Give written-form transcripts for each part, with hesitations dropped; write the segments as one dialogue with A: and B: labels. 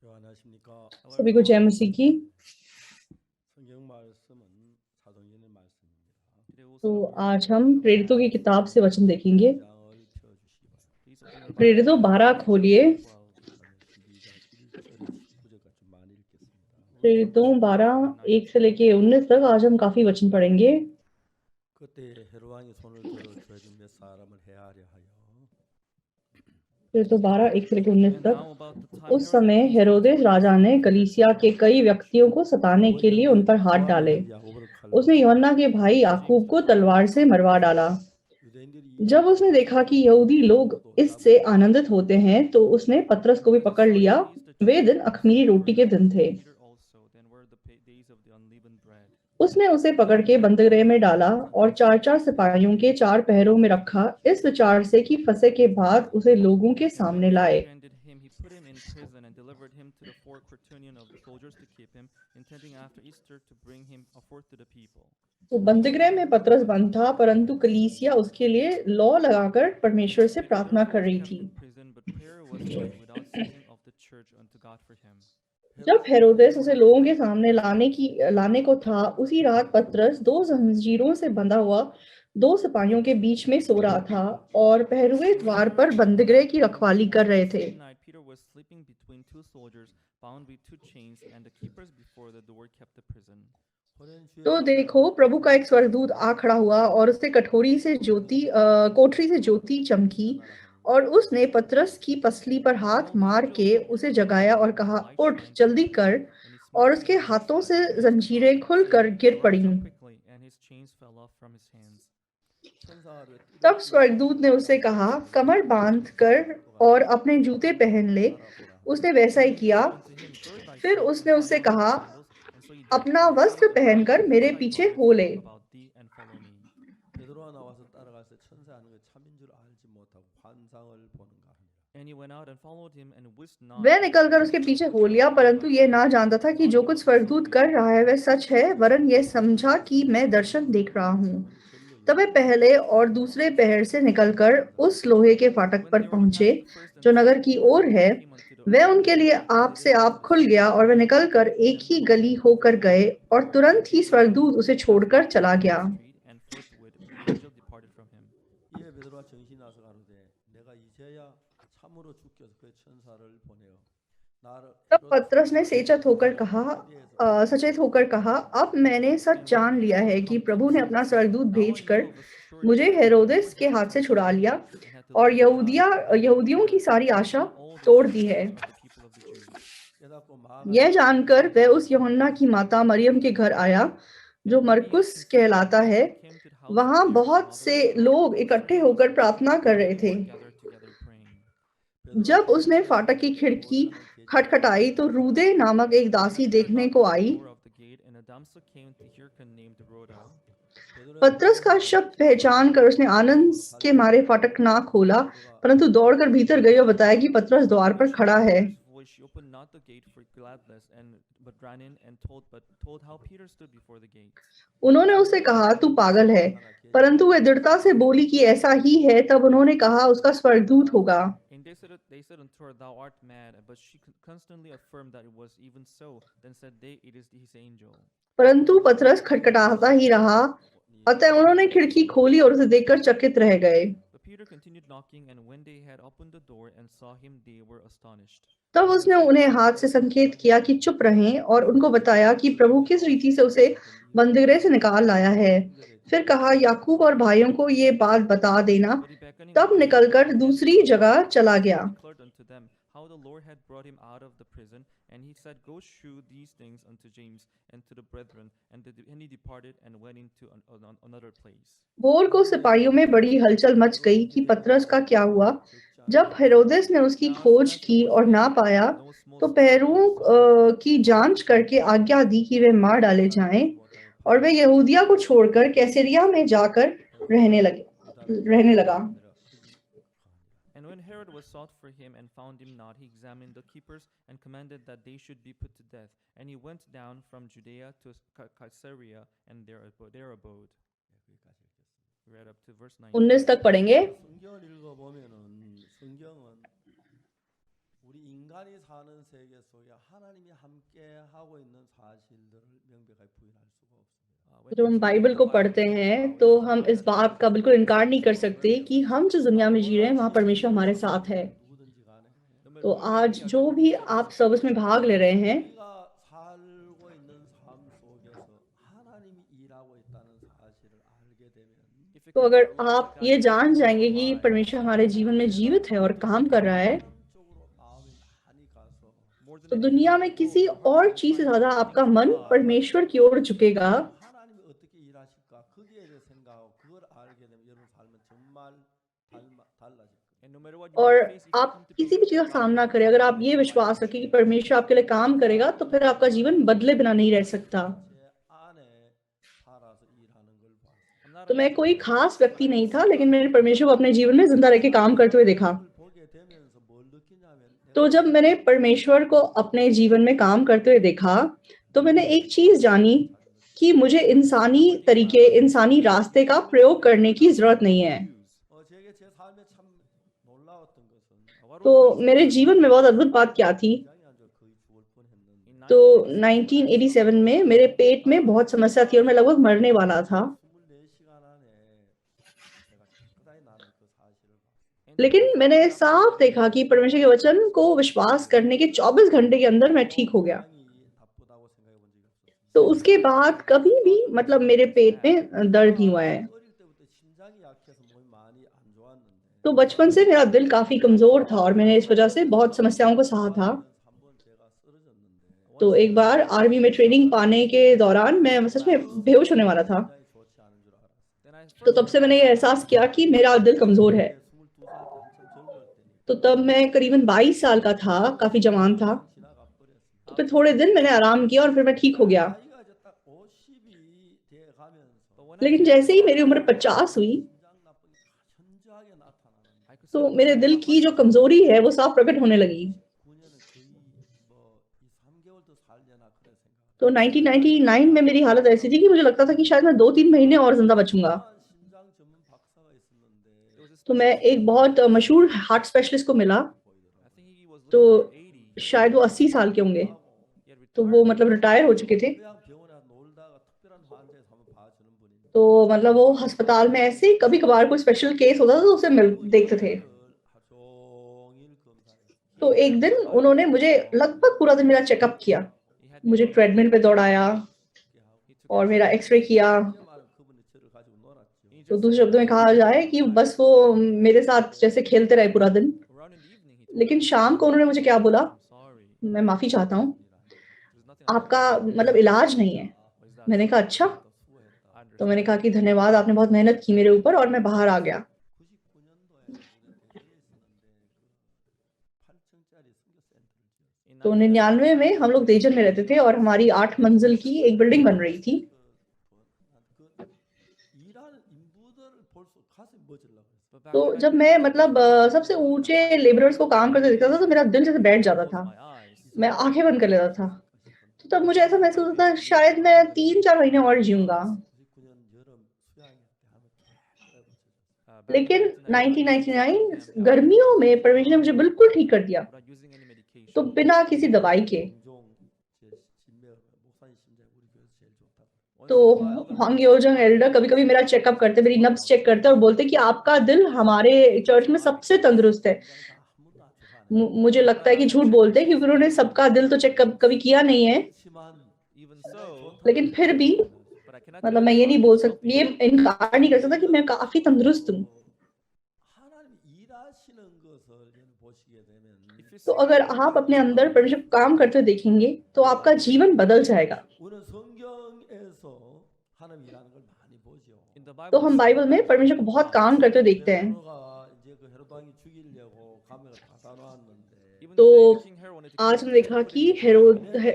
A: 요 안녕하십니까?
B: सभी को जय मसीह की।
A: 성경 말씀은 사도행전의 말씀입니다.
B: तो आज हम प्रेरितों की किताब से वचन देखेंगे।
A: 12장을 펴주시기 바랍니다.
B: प्रेरितों 12 खोलिए।
A: 12장 1절에 19절까지 좀 많이 읽겠습니다.
B: प्रेरितों 12 1 से लेके 19 तक आज हम काफी वचन पढ़ेंगे।
A: 그때 헤롯 왕이 손을 들어 죄진 몇 사람을 해하려 하여
B: प्रेरितों 12 1 से लेके 19 तक उस समय हेरोदेस राजा ने कलीसिया के कई व्यक्तियों को सताने के लिए उन पर हाथ डाले। उसने यूहन्ना के भाई याकूब को तलवार से मरवा डाला। जब उसने देखा कि यहूदी लोग इससे आनंदित होते हैं तो उसने पतरस को भी पकड़ लिया। वे दिन अख़मीरी रोटी के दिन थे। उसने उसे पकड़ के बंदीगृह में डाला और 4-4 सिपाहियों के 4 पहरों में रखा, इस विचार से कि फसह के बाद उसे लोगों के सामने लाए। तो बंदीगृह में पतरस बंद था, परंतु कलीसिया उसके लिए लौ लगाकर परमेश्वर से प्रार्थना कर रही थी। जब हेरोदेस उसे लोगों के सामने लाने को था, उसी रात पतरस 2 जंजीरों से बंधा हुआ 2 सिपाहियों के बीच में सो रहा था और पहरुए द्वार पर बंदीगृह की रखवाली कर रहे थे। तो देखो, प्रभु का एक स्वर्गदूत आ खड़ा हुआ और उससे कोठरी से ज्योति चमकी और उसने पतरस की पसली पर हाथ मार के उसे जगाया और कहा, उठ, जल्दी कर। और उसके हाथों से जंजीरें खुलकर गिर पड़ी। तब स्वर्गदूत ने उससे कहा, कमर बांध कर और अपने जूते पहन ले। उसने वैसा ही किया। फिर उसने उससे कहा, अपना वस्त्र पहनकर मेरे पीछे हो ले।
A: 베드로가 나와서 따라가서 천사하는 게 참인 줄 알지 못하고 환상을 보는가 하니라.
B: वह निकलकर उसके पीछे हो लिया, परंतु यह ना जानता था कि जो कुछ स्वर्गदूत कर रहा है वह सच है, वरन यह समझा कि मैं दर्शन देख रहा हूँ। तब वे पहले और दूसरे पहर से निकलकर उस लोहे के फाटक पर पहुंचे जो नगर की ओर है। वह उनके लिए आप से आप खुल गया और वह निकलकर एक ही गली होकर गए और तुरंत ही स्वर्गदूत उसे छोड़कर चला गया।
A: 이에 베드로가 정신이 나서 가로되 내가 이제야 참으로 주께서 그 천사를 보내어 나를
B: तब पतरस ने सचेत होकर कहा, अब मैंने सच जान लिया है कि प्रभु ने अपना स्वर्गदूत भेजकर मुझे हेरोदेस के हाथ से छुड़ा लिया और यहूदियों की सारी आशा तोड़ दी है। यह जानकर वह उस यूहन्ना की माता मरियम के घर आया, जो मरकुस कहलाता है। वहां बहुत से लोग इकट्ठे होकर प्रार्थना कर रहे थे। जब उसने फाटक की खिड़की खटखटाई तो रूदे नामक एक दासी देखने को आई। पतरस का शब्द पहचान कर उसने आनंद के मारे फाटक ना खोला, परंतु दौड़कर भीतर गई और बताया कि पतरस द्वार पर खड़ा है। उन्होंने उससे कहा, तू पागल है, परंतु वह दृढ़ता से बोली कि ऐसा ही है। तब उन्होंने कहा, उसका स्वर्गदूत होगा। परंतु पतरस खटखटाता ही रहा। अतः उन्होंने खिड़की खोली और उसे देखकर चकित रह गए। तब उसने उन्हें हाथ से संकेत किया कि चुप रहें और उनको बताया कि प्रभु किस रीति से उसे बंदीगृह से निकाल लाया है। फिर कहा, याकूब और भाइयों को ये बात बता देना। तब निकलकर दूसरी जगह चला गया। भोर को सिपाहियों में बड़ी हलचल मच गई कि पतरस का क्या हुआ। जब हेरोदेस ने उसकी खोज की और ना पाया तो पहरुओं की जांच करके आज्ञा दी कि वे मार डाले जाएं, और वे यहूदिया को छोड़कर कैसरिया में जाकर रहने लगा।
C: And when Herod was sought for him and found him not, he examined the keepers and commanded that they should be put to death. And he went down from Judea to Caesarea and there abode. Read up to verse 19.
B: 19 तक पढ़ेंगे।
A: 성경을 읽어보면은 성경은 우리 인간이 사는 세계 속에 하나님이 함께 하고 있는 사실들을 명백하게 부인할 수가 없습니다.
B: जब हम Bible को पढ़ते हैं तो हम इस बात का बिल्कुल इनकार नहीं कर सकते कि हम जिस दुनिया में जी रहे हैं वहाँ परमेश्वर हमारे साथ है।
A: 누구든지 간에
B: तो आज जो भी आप सर्विस में भाग ले रहे हैं,
A: 우리가 살고 있는 삶 속에서 하나님이 일하고 있다는 사실을 알게 되면
B: तो अगर आप ये जान जाएंगे कि परमेश्वर हमारे जीवन में जीवित है और काम कर रहा है,
A: 쪽으로 마음이 많이 가서
B: तो दुनिया में किसी और चीज से ज्यादा आपका मन परमेश्वर की ओर झुकेगा।
A: 하나님이 어떻게 일하실까 거기에 대해 생각하고 그걸 알게 되면 여러분 삶은 정말 달라질 거예요.
C: And no matter what you
B: और
C: may face, if you
B: आप
C: come to
B: किसी भी
C: believe
B: चीज का
C: God,
B: सामना करें, अगर आप ये विश्वास रखें कि परमेश्वर आपके लिए काम करेगा, तो फिर आपका जीवन बदले बिना नहीं रह सकता।
A: 제 안에 살아서 일하는 걸 봤어요.
C: I'm not
B: तो
C: a
B: मैं कोई खास व्यक्ति नहीं था, लेकिन मैंने परमेश्वर को अपने जीवन में जिंदा रह के काम करते हुए देखा।
A: 그걸 보게 되면서 뭘 느끼냐면
B: तो जब मैंने परमेश्वर को अपने जीवन में काम करते हुए देखा, तो मैंने एक चीज जानी कि मुझे इंसानी तरीके, इंसानी रास्ते का प्रयोग करने की जरूरत नहीं है।
A: 제게 제 삶에 참 놀라웠던 것은
C: what
B: तो
C: was
B: मेरे जीवन में बहुत अद्भुत बात क्या थी,
A: 굉장히 안 좋아 거의 죽을 뻔했는데
C: in
B: तो 1987 में मेरे पेट में बहुत समस्या थी और मैं लगभग मरने वाला था।
A: 24시간 안에 내가 깨끗하게 나는 그 사실을 봤어요.
B: लेकिन मैंने साफ देखा कि परमेश्वर के वचन को विश्वास करने के 24 घंटे के अंदर मैं ठीक हो गया।
A: 굉장히 나쁘다고 생각해 본 적이 없어요.
B: तो उसके बाद कभी भी मतलब मेरे पेट में दर्द नहीं हुआ है।
A: 어릴 때부터 심장이 약해서 몸이 많이 안 좋았는데
B: तो बचपन से मेरा दिल काफी कमजोर था और मैंने इस वजह से बहुत समस्याओं को सहा था।
A: 한번 제가 쓰러졌는데
B: तो एक बार आर्मी में ट्रेनिंग पाने के दौरान मैं सच में बेहोश होने वाला था।
A: 굉장히 좋지 않은 줄 알았어요.
C: then I
B: तो
C: first
B: तब से मैंने ये एहसास किया कि मेरा दिल कमजोर है।
A: 22살 때 한참 젊을 때니까
B: तो तब मैं करीबन 22 साल का था, काफी जवान था।
A: 지나가 버렸어요.
B: तो फिर थोड़े दिन मैंने आराम किया और फिर मैं ठीक हो गया।
A: 나이가 이제 딱 50이 돼 가면서
C: but when I
B: लेकिन जैसे ही मेरी उम्र 50 हुई,
A: 심장 나쁜 게 현저하게 나타나는
C: I could
B: तो
C: see
B: मेरे दिल की जो कमजोरी है वो साफ प्रकट होने लगी।
A: 9년은 거의 뭐 2-3개월도 살려나 그런 생각.
B: तो 1999 में मेरी हालत ऐसी थी कि मुझे लगता था कि शायद मैं 2-3 महीने और जिंदा बचूंगा।
A: 심장 전문 박사가 있었는데
C: there was this
B: तो मैं एक बहुत मशहूर हार्ट स्पेशलिस्ट को मिला।
C: I think he was
B: तो
C: living in 80.
B: शायद वो 80 साल के होंगे।
C: He had
B: तो
C: retired.
B: वो मतलब रिटायर हो चुके थे।
A: 요양병원에 놀다가 특별한 환자에서 한번 봐주는 분인데
B: तो मतलब वो अस्पताल में ऐसे कभी कभार कोई स्पेशल केस होता था तो उसे देखते थे।
A: 하루 종일 검사했어요.
B: तो एक दिन उन्होंने मुझे लगभग पूरा दिन मेरा चेकअप किया,
C: He had
B: मुझे ट्रेडमिल पे दौड़ाया
C: he took
B: और मेरा एक्सरे किया।
A: 이제 말은 그분이 저를 가지고 놀았죠.
B: तो दूसरे शब्दों में कहा जाए कि बस वो मेरे साथ जैसे खेलते रहे पूरा दिन।
C: around in the evening he told
B: लेकिन शाम को उन्होंने मुझे क्या बोला,
C: I'm sorry.
B: मैं माफी चाहता हूँ,
C: There's nothing I can
B: आपका मतलब इलाज नहीं है।
C: What is that?
B: मैंने कहा अच्छा।
A: 또 수고했다.
C: I
B: तो मैंने
C: understand.
B: कहा कि धन्यवाद, आपने बहुत मेहनत की मेरे ऊपर और मैं बाहर आ गया।
A: 99년도에 우리가 대전에 있었는데 그 8층짜리 선교 센터를 지었어요.
C: In
B: तो
C: 1999,
B: 99 में हम लोग देजन में रहते थे और हमारी 8 मंजिल की एक बिल्डिंग बन रही थी।
A: 그 일하는 인부들을 볼수 가슴이 멎으려고 했어요.
C: but back
B: तो
C: then,
B: जब मैं मतलब सबसे ऊंचे लेबरर्स को काम करते देखता था तो मेरा दिल जैसे बैठ जाता
C: close
B: था,
C: my eyes.
B: मैं आंखें बंद कर लेता था। तो तब मुझे ऐसा महसूस होता था शायद मैं 3-4 महीने और जीऊंगा।
A: 99년 여름 수양회 때 한번 쫙
C: Back in
B: लेकिन
C: 1999,
B: 1999 गर्मियों में परमेश्वर ने मुझे बिल्कुल ठीक कर दिया,
C: without using any medication.
B: तो बिना किसी दवाई के।
A: 종종 제 심장 목사님 심장 우리 교회에서 제일 좋다고.
C: Once
B: तो
C: in a while, Elder
B: हांग योजंग एल्डर कभी कभी मेरा चेकअप करते, मेरी नब्ज चेक करते और बोलते कि आपका दिल हमारे चर्च में सबसे तंदुरुस्त है।
A: 심장이 다 아무도 안 좋아하네.
B: मुझे लगता है कि झूठ बोलते हैं क्योंकि उन्होंने सबका दिल तो चेक कभी किया नहीं है।
A: 그렇지만
C: even so,
B: लेकिन फिर भी
C: but I cannot
B: मतलब मैं ये नहीं बोल सकती, ये इनकार नहीं कर सकता कि मैं काफी तंदुरुस्त हूँ।
A: 하나님 일하시는 것을 여러분 보시게 되면
C: if you
B: तो
C: see
B: अगर आप अपने अंदर परमेश्वर को काम करते हुए देखेंगे तो आपका जीवन बदल जाएगा।
A: 우리는 성경에서 하나님 일하는 걸 많이 보죠.
C: in the
B: तो
C: Bible,
B: हम बाइबल में परमेश्वर को बहुत काम करते हुए देखते हैं।
A: 베드로가 이제 그 헤롯 왕이 죽이려고 가면을 다 사놓았는데
C: even
B: तो
C: today, King Herod wanted to
B: आज
C: kill
B: हमने देखा कि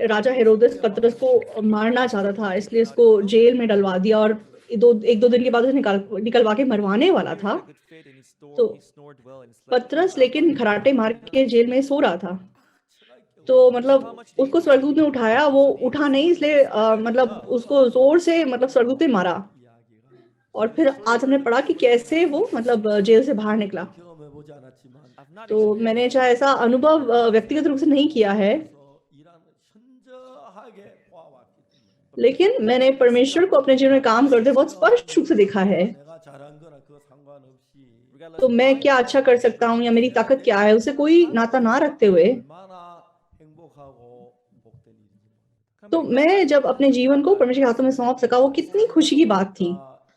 B: राजा हेरोदेस पतरस को मारना चाहता था, इसलिए इसको जेल में डलवा दिया और एक दो दिन के बाद उसे निकलवा के मरवाने वाला था।
C: good faith and he
B: तो
C: snored well and slept.
B: पतरस लेकिन खराटे मार के जेल में सो रहा था। तो मतलब उसको स्वर्गदूत ने उठाया, वो उठा नहीं, इसलिए मतलब उसको जोर से मतलब स्वर्गदूत ने मारा।
A: 이야기가
B: और फिर आज हमने पढ़ा कि कैसे वो मतलब जेल से बाहर निकला।
A: 경험해 겪어보지 않았지만
C: I've not
B: तो
C: experienced
B: मैंने चाहे ऐसा अनुभव व्यक्तिगत रूप से नहीं किया है,
A: 그래서 이란 현저하게 보아왔기 때문에
B: लेकिन मैंने परमेश्वर को अपने जीवन में काम करते बहुत स्पष्ट रूप से देखा है।
A: 내가 잘한 거나 그거 상관없이
C: regardless
B: तो
C: of
B: मैं
C: my
B: क्या अच्छा कर सकता हूँ या मेरी ताकत क्या है, उसे कोई नाता ना रखते हुए,
A: 얼마나 행복하고 복된 일인지
B: तो मैं जब अपने जीवन को परमेश्वर के हाथों में सौंप सका, वो कितनी खुशी की बात थी।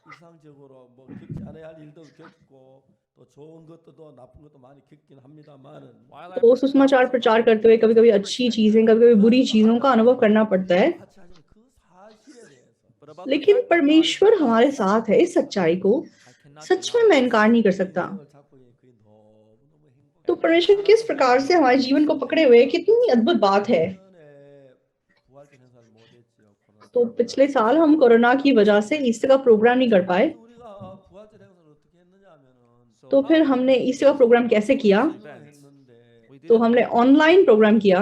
A: 이상적으로 뭐 겪지 않아야 할 일도 겪고 또 좋은 것도 또 나쁜 것도 많이 겪긴 합니다만은
C: while
B: तो सुसमाचार प्रचार करते हुए कभी कभी अच्छी चीजें, कभी कभी बुरी चीजों का अनुभव करना पड़ता है,
A: 같이 하지만 그 사실에 대해서
C: but about the
B: लेकिन
C: fact that God is
B: परमेश्वर
C: with us,
B: हमारे साथ है, इस सच्चाई को
C: I cannot
B: सच
C: deny
B: में मैं
C: it.
B: इनकार नहीं कर सकता।
A: 인생을 잡고 있는 그게 너무너무 행복해.
B: तो परमेश्वर किस प्रकार से हमारे जीवन को पकड़े हुए, कितनी अद्भुत बात है।
A: 작년에 부활절 행사를 못했지요. 코로나
B: तो
A: 때문에.
B: पिछले साल हम कोरोना की वजह से ईस्टर का प्रोग्राम नहीं कर पाए,
A: 우리가 부활절 행사를 어떻게 했느냐 하면은
B: तो फिर हमने ईस्टर का प्रोग्राम कैसे किया,
A: 했는데
C: We did
B: तो
C: it
B: हमने
C: online.
B: ऑनलाइन प्रोग्राम किया।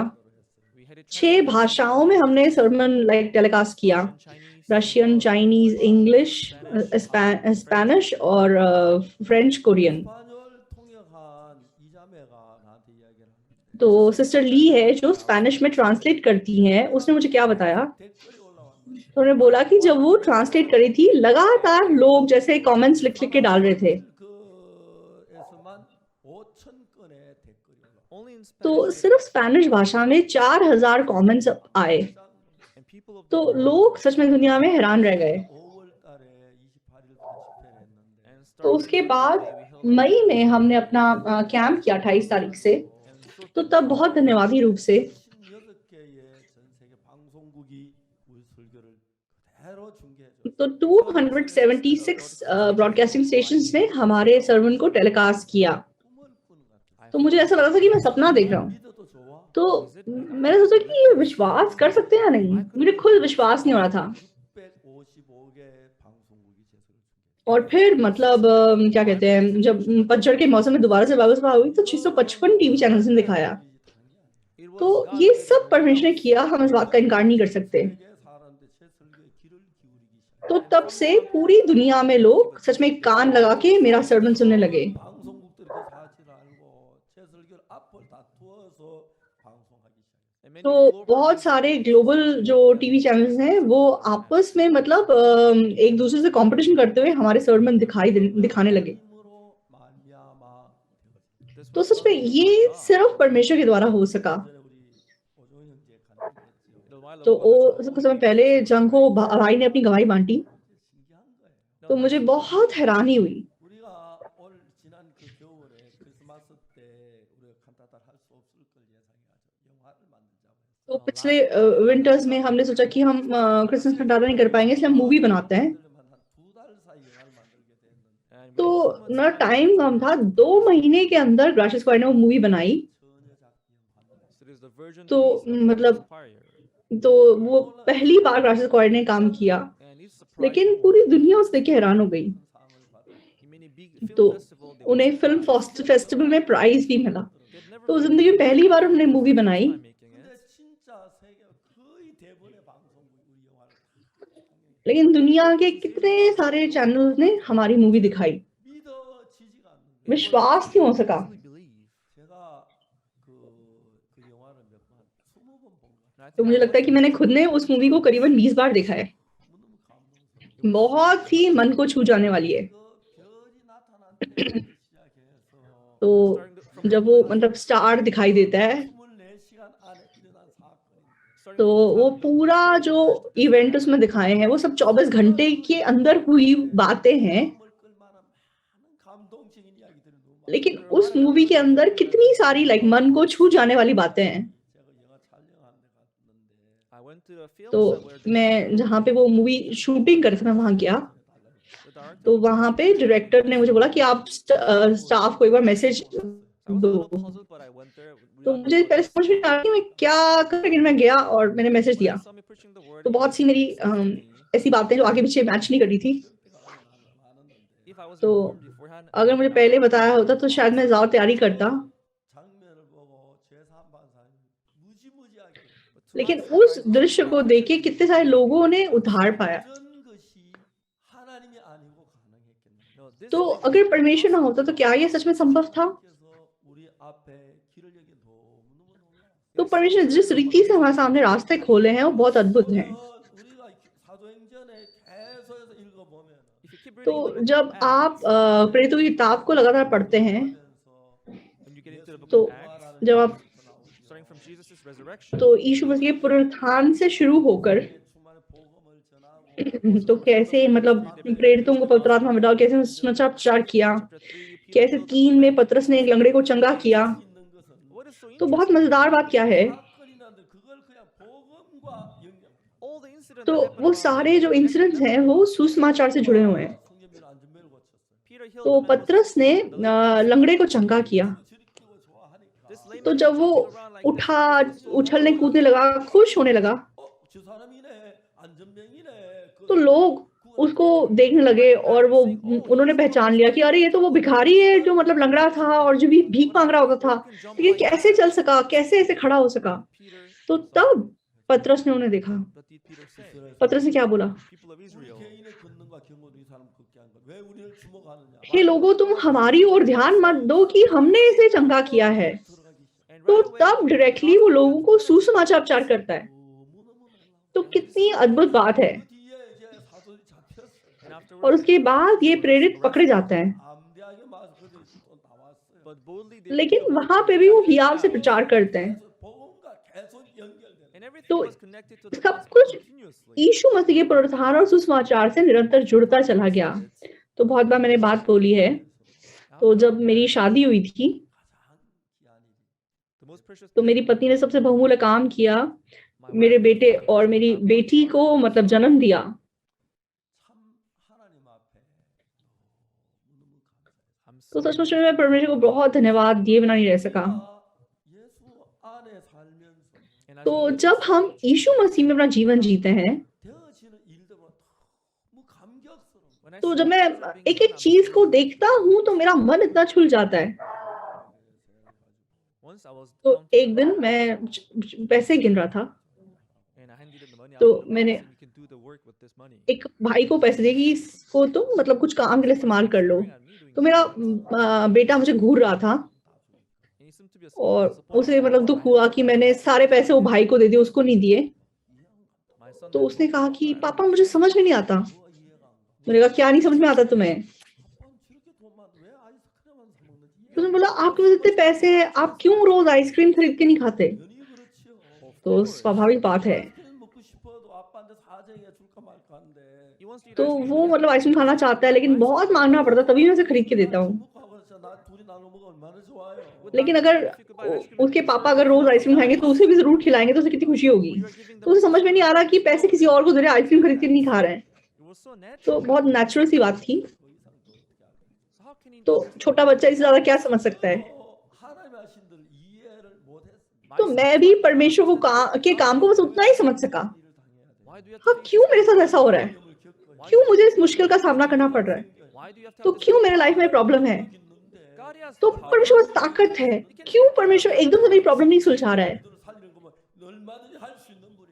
C: We had it
B: 6 भाषाओं में हमने सर्मन टेलीकास्ट किया,
C: Russian, Chinese,
B: Russian, Chinese, English, Spanish और फ्रेंच, कोरियन।
A: 스파뇰 통역한 이자매가 나한테 이야기를 하는데
B: तो सिस्टर ली है जो स्पेनिश में ट्रांसलेट करती हैं, उसने मुझे क्या बताया,
A: 댓글이 올라왔는데
B: तो उन्होंने बोला कि जब वो ट्रांसलेट करी थी, लगातार लोग जैसे कमेंट्स लिख लिख के डाल रहे थे।
A: 그에서만 5천 건의 댓글이 올라왔어요.
C: only in
B: तो
C: Spanish,
B: सिर्फ स्पेनिश भाषा में 4000 कमेंट्स आए।
C: and people of the
B: तो
C: world,
B: लोग सच में दुनिया में हैरान रह गए।
A: 5월 달에 28일부터 집회를 했는데
C: and
B: तो
C: starting
B: उसके
C: the
B: बाद
C: day we held
B: मई में हमने अपना कैंप किया 28 तारीख से,
C: and so
B: तो तब बहुत धन्यवादी रूप से
A: 16개의 전 세계 방송국이 우리 설교를 그대로 중계해줘.
B: तो 276 ब्रॉडकास्टिंग स्टेशंस ने हमारे सर्मन को टेलीकास्ट किया।
A: 꿈을 꾸는 것 같아요.
B: तो मुझे ऐसा लगा था कि मैं सपना देख रहा हूँ।
A: 믿어도 좋아.
B: तो मैंने सोचा कि ये विश्वास कर सकते हैं या नहीं, मुझे खुद विश्वास नहीं हो रहा था।
A: 655개 방송국이 제소를 중계.
B: और फिर मतलब क्या कहते हैं, जब पतझड़ के मौसम में दोबारा से बाइबल सभा हुई तो 655 टीवी चैनल्स ने दिखाया।
C: it was
B: तो
C: God
B: ये
C: who
B: सब
C: did
B: परमेश्वर ने किया, हम इस बात का इनकार नहीं कर सकते।
A: 세계 사람들 제 설교에 귀를 기울이기 시작.
B: तो तब से पूरी दुनिया में लोग सच में कान लगा के मेरा सर्मन सुनने लगे।
A: 방송국들이 그 사실을 알고 제 설교를 앞을 다투어서 방송하기 시작했어요.
C: and many
B: तो
C: global
B: बहुत
C: news
B: सारे
C: outlets
B: ग्लोबल जो टीवी चैनल्स हैं वो आपस में मतलब एक दूसरे से कंपटीशन करते हुए हमारे सर्मन दिखाने लगे।
A: 하나님으로 말미암아 되었어요.
C: this
B: तो
C: was
B: सच में
C: done
B: ये
C: by God.
B: सिर्फ परमेश्वर के द्वारा हो सका।
A: 전에 우리 오종현 형제 간증했지요.
C: Little while
B: तो
C: ago,
B: वो
C: Brother
B: कुछ
C: Chong
B: समय पहले जंगो भाई ने अपनी गवाही बांटी,
A: 신기한 거예요.
B: तो मुझे बहुत हैरानी हुई।
A: 우리가 올 지난 그 겨울에 크리스마스 때 우리가 칸타타를 할 수 없을 걸 예상해가지고 영화를 만들자고 했어요.
B: तो पिछले विंटर्स में हमने सोचा कि हम क्रिसमस भंडारा नहीं कर पाएंगे, इसलिए हम मूवी बनाते हैं।
A: 한 2달 사이 영화를 만들게 됐는데
C: and
B: तो
C: within 2 months
B: ना टाइम कम था, 2 महीने के अंदर ग्राशियस क्वायर ने वो मूवी बनाई।
A: 처녀 작품 환영.
C: so it is the virgin
B: तो
C: feast of
B: मतलब
C: Empire.
B: तो वो पहली बार ग्राशियस क्वायर ने काम किया,
C: And it surprised
B: लेकिन
C: the world.
B: पूरी दुनिया उसे देख के हैरान हो गई।
A: 상을 받은
C: In many big film
B: तो
C: festival, they
B: उन्हें
C: won
B: फिल्म
C: prize.
B: फेस्टिवल में प्राइज भी मिला।
C: They'd never
B: तो
C: made
B: जिंदगी में पहली बार उन्होंने मूवी बनाई।
C: time making it.
A: 근데 진짜 세계 거의 대부분의 방송국이 우리 영화를 다 상영했어요.
B: लेकिन दुनिया के कितने सारे चैनल्स ने हमारी मूवी दिखाई,
A: 믿어지지가 않는데
B: विश्वास नहीं हो सका।
C: Easily believe.
A: 제가 그 영화를 몇 번, 20번 본 것 같아요.
C: And I
B: तो
C: think
B: मुझे
C: I
B: लगता है कि
C: watched
B: मैंने
C: it
B: खुद ने उस मूवी को करीबन 20 बार देखा है।
A: 너무 감동스러워.
B: बहुत ही मन को छू जाने वाली है।
A: 그 별이 나타난 때부터 시작해서
B: तो जब वो मतलब स्टार दिखाई देता है,
A: 24시간 안에 일어난 사건이
B: तो वो पूरा जो इवेंट उसमें दिखाए हैं वो सब 24 घंटे के अंदर हुई बातें हैं।
A: 마음을 끌만한 많은 감동적인 이야기들이 너무 많아요.
B: लेकिन उस मूवी के अंदर कितनी सारी मन को छू जाने वाली बातें हैं।
A: 제가 영화 촬영하는 데 갔는데
C: I went to a film
B: तो
C: set where the
B: मैं जहाँ पे वो मूवी शूटिंग कर रहे थे, मैं वहाँ गया।
C: the director
B: तो वहाँ पे डायरेक्टर ने मुझे बोला कि आप स्टाफ को एक बार मैसेज
C: I was a
B: दो।
C: little puzzled, but I went there
B: तो
C: without
B: मुझे पहले समझ में नहीं आया कि मैं क्या कर, लेकिन मैं गया और मैंने मैसेज
C: when
B: दिया।
C: they saw me preaching the word,
B: तो बहुत सी मेरी
C: it said to me,
B: ऐसी बातें जो आगे पीछे मैच नहीं कर रही थी।
C: if I was
B: तो
C: informed beforehand, I
B: अगर
C: would
B: मुझे
C: not
B: पहले
C: have
B: बताया होता तो शायद मैं ज्यादा तैयारी करता।
A: 장면을 보고 제3반사님 무지무지하게
C: But to my
B: लेकिन उस
C: surprise,
B: दृश्य को देख के कितने सारे लोगों ने उद्धार पाया।
A: 모든 것이 하나님이 아니고 가능했겠네.
C: no, this
B: तो
C: thing
B: अगर
C: was
B: परमेश्वर ना होता तो क्या ये सच में संभव था?
A: 그래서 우리 앞에 길을 여기 너무너무 놀라.
B: तो परमेश्वर ने जिस रीति से हमारे सामने रास्ते खोले हैं वो बहुत अद्भुत हैं।
A: 우리가 사도행전에 계속해서 읽어보면
C: if you keep
B: तो
C: reading the book
B: जब
C: of Acts,
B: आप प्रेरितों की किताब को लगातार पढ़ते हैं,
C: when you get into the book
B: तो
C: of Acts,
B: जब आप
C: starting from Jesus' resurrection,
B: तो यीशु मसीह के पुनरुत्थान से शुरू होकर तो कैसे मतलब प्रेरितों को पवित्र आत्मा में डाल कैसे उन्होंने सुसमाचार प्रचार किया,
C: chapter 3, Peter
B: कैसे
C: healed the
B: 3 में पतरस ने एक लंगड़े को चंगा किया।
C: What is so
B: तो बहुत
C: interesting
B: मजेदार बात क्या है,
C: all the incidents
B: तो
C: that happened
B: वो
C: around
B: सारे
C: him,
B: जो इंसिडेंट्स हैं वो सुसमाचार से जुड़े हुए हैं।
C: Peter healed
B: तो
C: the man who was
B: पतरस ने लंगड़े को चंगा किया।
C: this layman
B: तो
C: was
B: जब वो
C: jumping around like this
B: उठा,
C: because he was so
B: उछलने
C: happy.
B: कूदने लगा, खुश होने लगा, तो लोग उसको देखने लगे और वो उन्होंने पहचान लिया कि अरे ये तो वो भिखारी है जो मतलब लंगड़ा था और जो भी भीख मांग रहा होता था, लेकिन कैसे चल सका, कैसे ऐसे खड़ा हो सका।
C: Peter
B: तो तब पतरस ने उन्हें देखा।
C: what did Peter say?
B: पतरस ने क्या बोला,
C: People of Israel,
B: हे लोगों तुम हमारी ओर ध्यान मत दो कि हमने इसे चंगा किया है।
C: and
B: तो
C: right away
B: तब डायरेक्टली वो लोगों को सुसमाचार प्रचार करता है। तो कितनी अद्भुत बात है।
C: and
B: और
C: afterwards
B: उसके बाद ये प्रेरित पकड़े जाते हैं,
C: but boldly they
B: लेकिन वहां पे भी वो हियाव से प्रचार करते हैं।
C: and everything
B: तो
C: was connected to the
B: सब
C: gospel
B: कुछ
C: continuously.
B: यीशु मसीह के पुनरुत्थान और सुसमाचार से निरंतर जुड़ता चला गया। तो बहुत बार मैंने बात बोली है, तो जब मेरी शादी हुई थी
C: The most precious
B: तो
C: thing
B: मेरी पति ने सबसे बहुमूल्य काम किया,
C: my
B: मेरे
C: wife
B: बेटे और मेरी बेटी को मतलब जन्म दिया।
C: I'm
B: तो
C: so
B: सचमुच में मैं परमेश्वर को बहुत धन्यवाद दिए बिना नहीं रह सका।
C: and as
B: तो
C: we live
B: जब हम यीशु मसीह में अपना जीवन जीते हैं,
C: when I
B: तो
C: see
B: जब मैं
C: things are being
B: एक
C: done,
B: एक
C: I'm
B: चीज
C: so
B: को देखता हूँ तो मेरा मन इतना छुल जाता है।
C: once I was
B: तो
C: counting
B: एक दिन मैं पैसे गिन रहा था,
C: and I handed him the money. I
B: तो
C: was
B: मैंने
C: you can do the work with this money.
B: एक भाई को पैसे दिए कि इसको तुम मतलब कुछ काम के लिए इस्तेमाल कर लो। तो मेरा बेटा मुझे घूर रहा था
C: And he seemed to be a
B: और
C: disappointed
B: उसे मतलब
C: why
B: दुख
C: I
B: हुआ
C: handed
B: कि
C: him
B: मैंने सारे पैसे वो भाई को दे दिए, उसको नहीं दिए।
C: my son
B: तो
C: then
B: उसने
C: told
B: कहा
C: me,
B: कि
C: "I don't
B: पापा मुझे समझ में नहीं आता। मैंने कहा क्या नहीं समझ में आता तुम्हें? तो उसने बोला आपके पास इतने पैसे हैं, आप क्यों रोज आइसक्रीम खरीद के नहीं खाते? तो स्वाभाविक बात है।
C: He wants to eat
B: तो
C: ice cream,
B: वो
C: but he
B: मतलब
C: has
B: आइसक्रीम खाना चाहता है, लेकिन बहुत मांगना पड़ता तभी मैं उसे खरीद के देता हूँ। लेकिन अगर उसके पापा अगर रोज आइसक्रीम खाएंगे तो उसे भी जरूर खिलाएंगे, तो उसे कितनी खुशी होगी। तो उसे समझ में नहीं आ रहा कि पैसे किसी और को दे रहे, आइसक्रीम खरीद के नहीं खा रहे हैं।
C: it was so
B: तो
C: natural.
B: बहुत नेचुरल सी बात थी।
C: So how can he
B: तो छोटा बच्चा इससे ज्यादा क्या समझ सकता है?
C: my
B: तो
C: son
B: मैं
C: is
B: भी
C: not
B: परमेश्वर को के काम को बस उतना ही समझ सका।
C: why do you have
B: हाँ,
C: to face
B: क्यों
C: this
B: मेरे साथ
C: problem?
B: ऐसा हो रहा है?
C: Why
B: क्यों
C: do you
B: मुझे
C: have
B: इस
C: to
B: मुश्किल का सामना करना पड़ रहा है?
C: why do you have to
B: तो
C: have this
B: क्यों मेरे लाइफ में प्रॉब्लम है?
C: God he has
B: तो
C: power.
B: परमेश्वर में ताकत है, क्यों परमेश्वर एकदम से मेरी प्रॉब्लम नहीं सुलझा रहा है?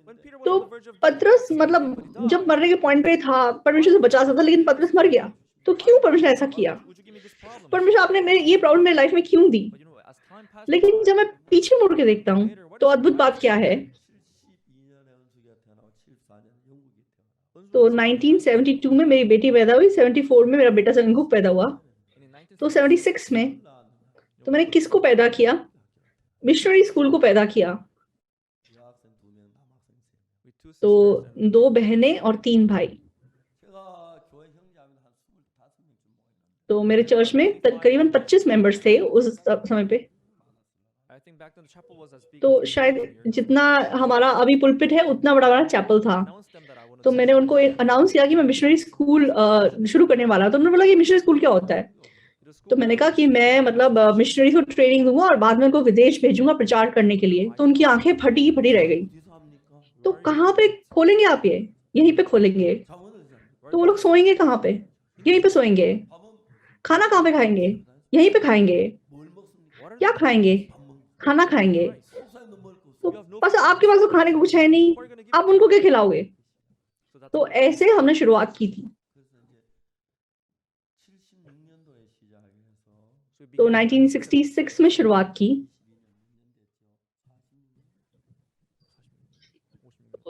C: When Peter was
B: तो
C: on the verge of death,
B: पतरस
C: he
B: मतलब
C: but he
B: जब
C: died.
B: मरने के पॉइंट पे था, परमेश्वर से बचा सकता था, लेकिन पतरस मर गया। तो क्यों परमेश्वर ने ऐसा किया?
C: Would you give me this problem?
B: परमेश्वर आपने मेरे ये प्रॉब्लम मेरी लाइफ में क्यों दी?
C: But you know, as time passed
B: लेकिन जब मैं पीछे मुड़ के देखता हूँ तो अद्भुत बात क्या है? तो 1972 में मेरी बेटी पैदा हुई, 74 में मेरा बेटा संगुक पैदा हुआ, तो 76 में तो मैंने किसको पैदा किया? मिशनरी स्कूल को पैदा किया। तो 2 बहनें और 3 भाई। तो मेरे चर्च में तकरीबन 25 मेंबर्स थे उस समय पे।
C: I think back then the chapel was as big
B: तो
C: as this
B: शायद
C: here.
B: जितना हमारा अभी पुलपिट है उतना बड़ा बड़ा चैपल था।
C: Announced them that I wanted
B: तो
C: to
B: मैंने उनको अनाउंस किया कि मैं मिशनरी स्कूल शुरू करने वाला हूं। तो उन्होंने बोला कि मिशनरी स्कूल क्या होता है?
C: the school
B: तो मैंने कहा कि मैं मतलब मिशनरी को ट्रेनिंग दूंगा और बाद में उनको विदेश भेजूंगा प्रचार करने के लिए। तो उनकी आंखें फटी फटी रह गई। तो कहाँ पे खोलेंगे आप ये? यहीं पे खोलेंगे। तो वो लोग सोएंगे कहाँ पे? यहीं पे सोएंगे। खाना कहाँ पे खाएंगे? यहीं पे खाएंगे। क्या खाएंगे? खाना खाएंगे। तो बस आपके पास तो खाने को कुछ है नहीं, आप उनको क्या खिलाओगे?
C: So that's
B: तो ऐसे हमने शुरुआत की थी। तो 1966 में शुरुआत की,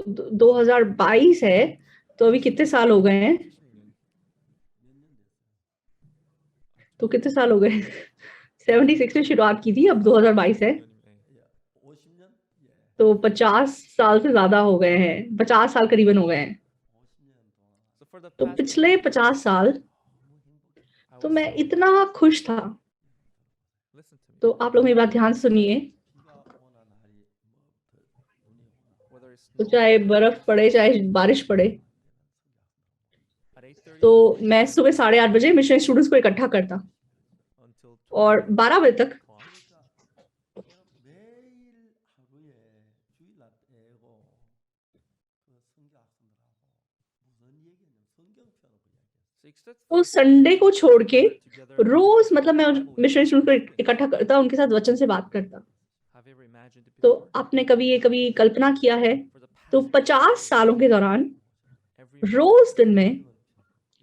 B: 2022 है, तो अभी कितने साल हो गए हैं? तो कितने साल हो गए? 76 में शुरुआत की थी, अब 2022 है,
A: 50년? 예.
B: तो 50 साल से ज्यादा हो गए हैं, 50 साल करीबन हो गए हैं।
A: 50년 동안
C: So for the
B: तो
C: past
B: पिछले 50 साल
A: 너무 행복해.
B: तो मैं इतना खुश था।
C: listen to me.
B: तो आप लोग मेरी बात ध्यान से सुनिए,
A: 비가 오나 날이 눈이 오나
C: Whether it's
B: तो
C: snow
B: चाहे बर्फ पड़े चाहे बारिश पड़े,
C: at 8:30
B: तो मैं सुबह 8:30 बजे मिशन स्टूडेंट्स को इकट्ठा करता
C: until
B: और 12 बजे तक
C: o'clock.
A: 그러니까 매일 하루에 주일날 떼고 그 성경 학생들하고 무슨 얘기냐면 성경 펴놓고 이야기했어.
C: So except
B: तो
C: for
B: संडे को छोड़ के
C: together,
B: रोज मतलब मैं मिशन स्टूडेंट्स को इकट्ठा करता, उनके साथ वचन से बात करता।
C: have you ever imagined it
B: तो
C: before?
B: आपने कभी कल्पना किया है?
C: For the
B: तो
C: past
B: 50 सालों के दौरान
C: every
B: रोज दिन में
C: you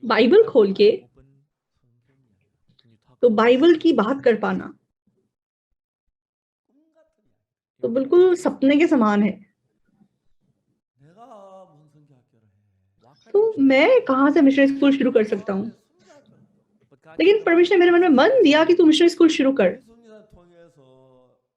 B: बाइबल
C: have
B: खोल के
C: open and you talk
B: तो
C: about
B: बाइबल की बात कर पाना
A: 꿈 같은 이야기.
B: तो बिल्कुल सपने के समान है।
A: 내가 무슨 성경학교를 해?
C: what kind
B: तो
C: of mission
B: मैं कहाँ से मिशन स्कूल शुरू कर सकता हूँ?
A: 성경학교를
C: but God
B: लेकिन
C: gave the
B: परमेश्वर ने मेरे मन में मन दिया कि तू मिशन स्कूल शुरू कर।
A: 성경을 통해서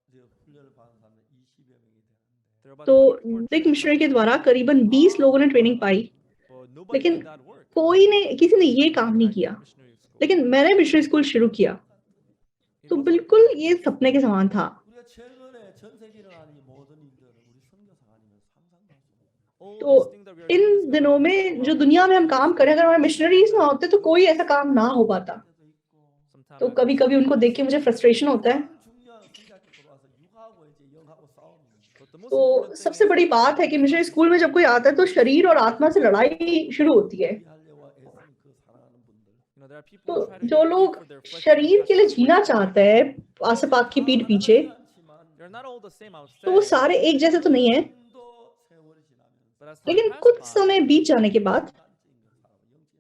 A: 이제 훈련을 받은 사람은 20여 명이 되는데
C: there are about
B: तो
C: 24
B: दिक
C: churches
B: मिशनरी के
C: that
B: द्वारा करीबन 20 लोगों ने ट्रेनिंग पाई,
C: but nobody
B: लेकिन
C: did that work.
B: कोई ने किसी ने ये काम
C: But
B: नहीं
C: I
B: किया।
C: did missionary school.
B: लेकिन मैंने मिशनरी स्कूल शुरू किया,
C: It
B: तो
C: was
B: बिल्कुल ये सपने के समान था।
A: 우리가 최근에 전 세계에 일어나는 이 모든 일들은 우리 선교사가 아니면 상상도 할 수 없는
C: all
B: तो
C: these things that we are doing
B: in
C: this
B: दिनों
C: now,
B: में जो दुनिया में हम काम करें, अगर हमारे मिशनरीज ना होते तो कोई ऐसा काम ना हो पाता।
A: 때도 있고
C: sometimes
B: तो
C: I
B: कभी कभी उनको देख के मुझे फ्रस्ट्रेशन होता है।
A: 가장 중요한 성경학교 들어와서 육하고 이제 영하고 싸우는
C: but the most
B: तो
C: important thing
B: सबसे
C: is
B: बड़ी बात है कि मिशनरी स्कूल में जब कोई आता है तो शरीर और आत्मा से लड़ाई शुरू होती है।
A: 이해하려고 애쓰는 그 사랑하는 분들
C: there are people
B: तो
C: who try to
B: जो
C: live
B: लोग
C: for their flesh and
B: शरीर के लिए
C: passions,
B: जीना चाहते हैं आसे पाक की पीठ पीछे,
A: 않지만
C: they're not all the same outside.
B: तो वो सारे एक जैसे तो नहीं है।
A: 도 세월이 지나면서
C: But as time
B: लेकिन
C: passed
B: कुछ
C: by,
B: समय बीत जाने के बाद
A: 인간적인 그 사람, 영적인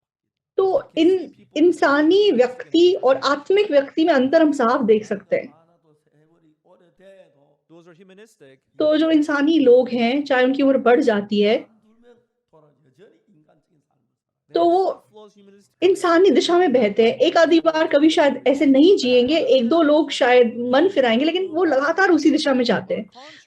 A: 사람
B: तो इन इंसानी व्यक्ति और आत्मिक व्यक्ति में अंतर हम साफ देख सकते हैं।
A: 많아도 세월이 오래돼도
C: those are humanistic.
B: तो जो इंसानी लोग हैं, चाहे उनकी उम्र बढ़ जाती है,
A: 둘면 돌아 여전히 인간적인 삶을 살아.
C: They
B: तो
C: have
B: वो
C: self-laws, humanistic
B: इंसानी दिशा में बहते हैं। एक आधी बार कभी शायद ऐसे नहीं जिएंगे, एक दो लोग शायद मन फिराएंगे, लेकिन वो लगातार उसी दिशा में जाते हैं।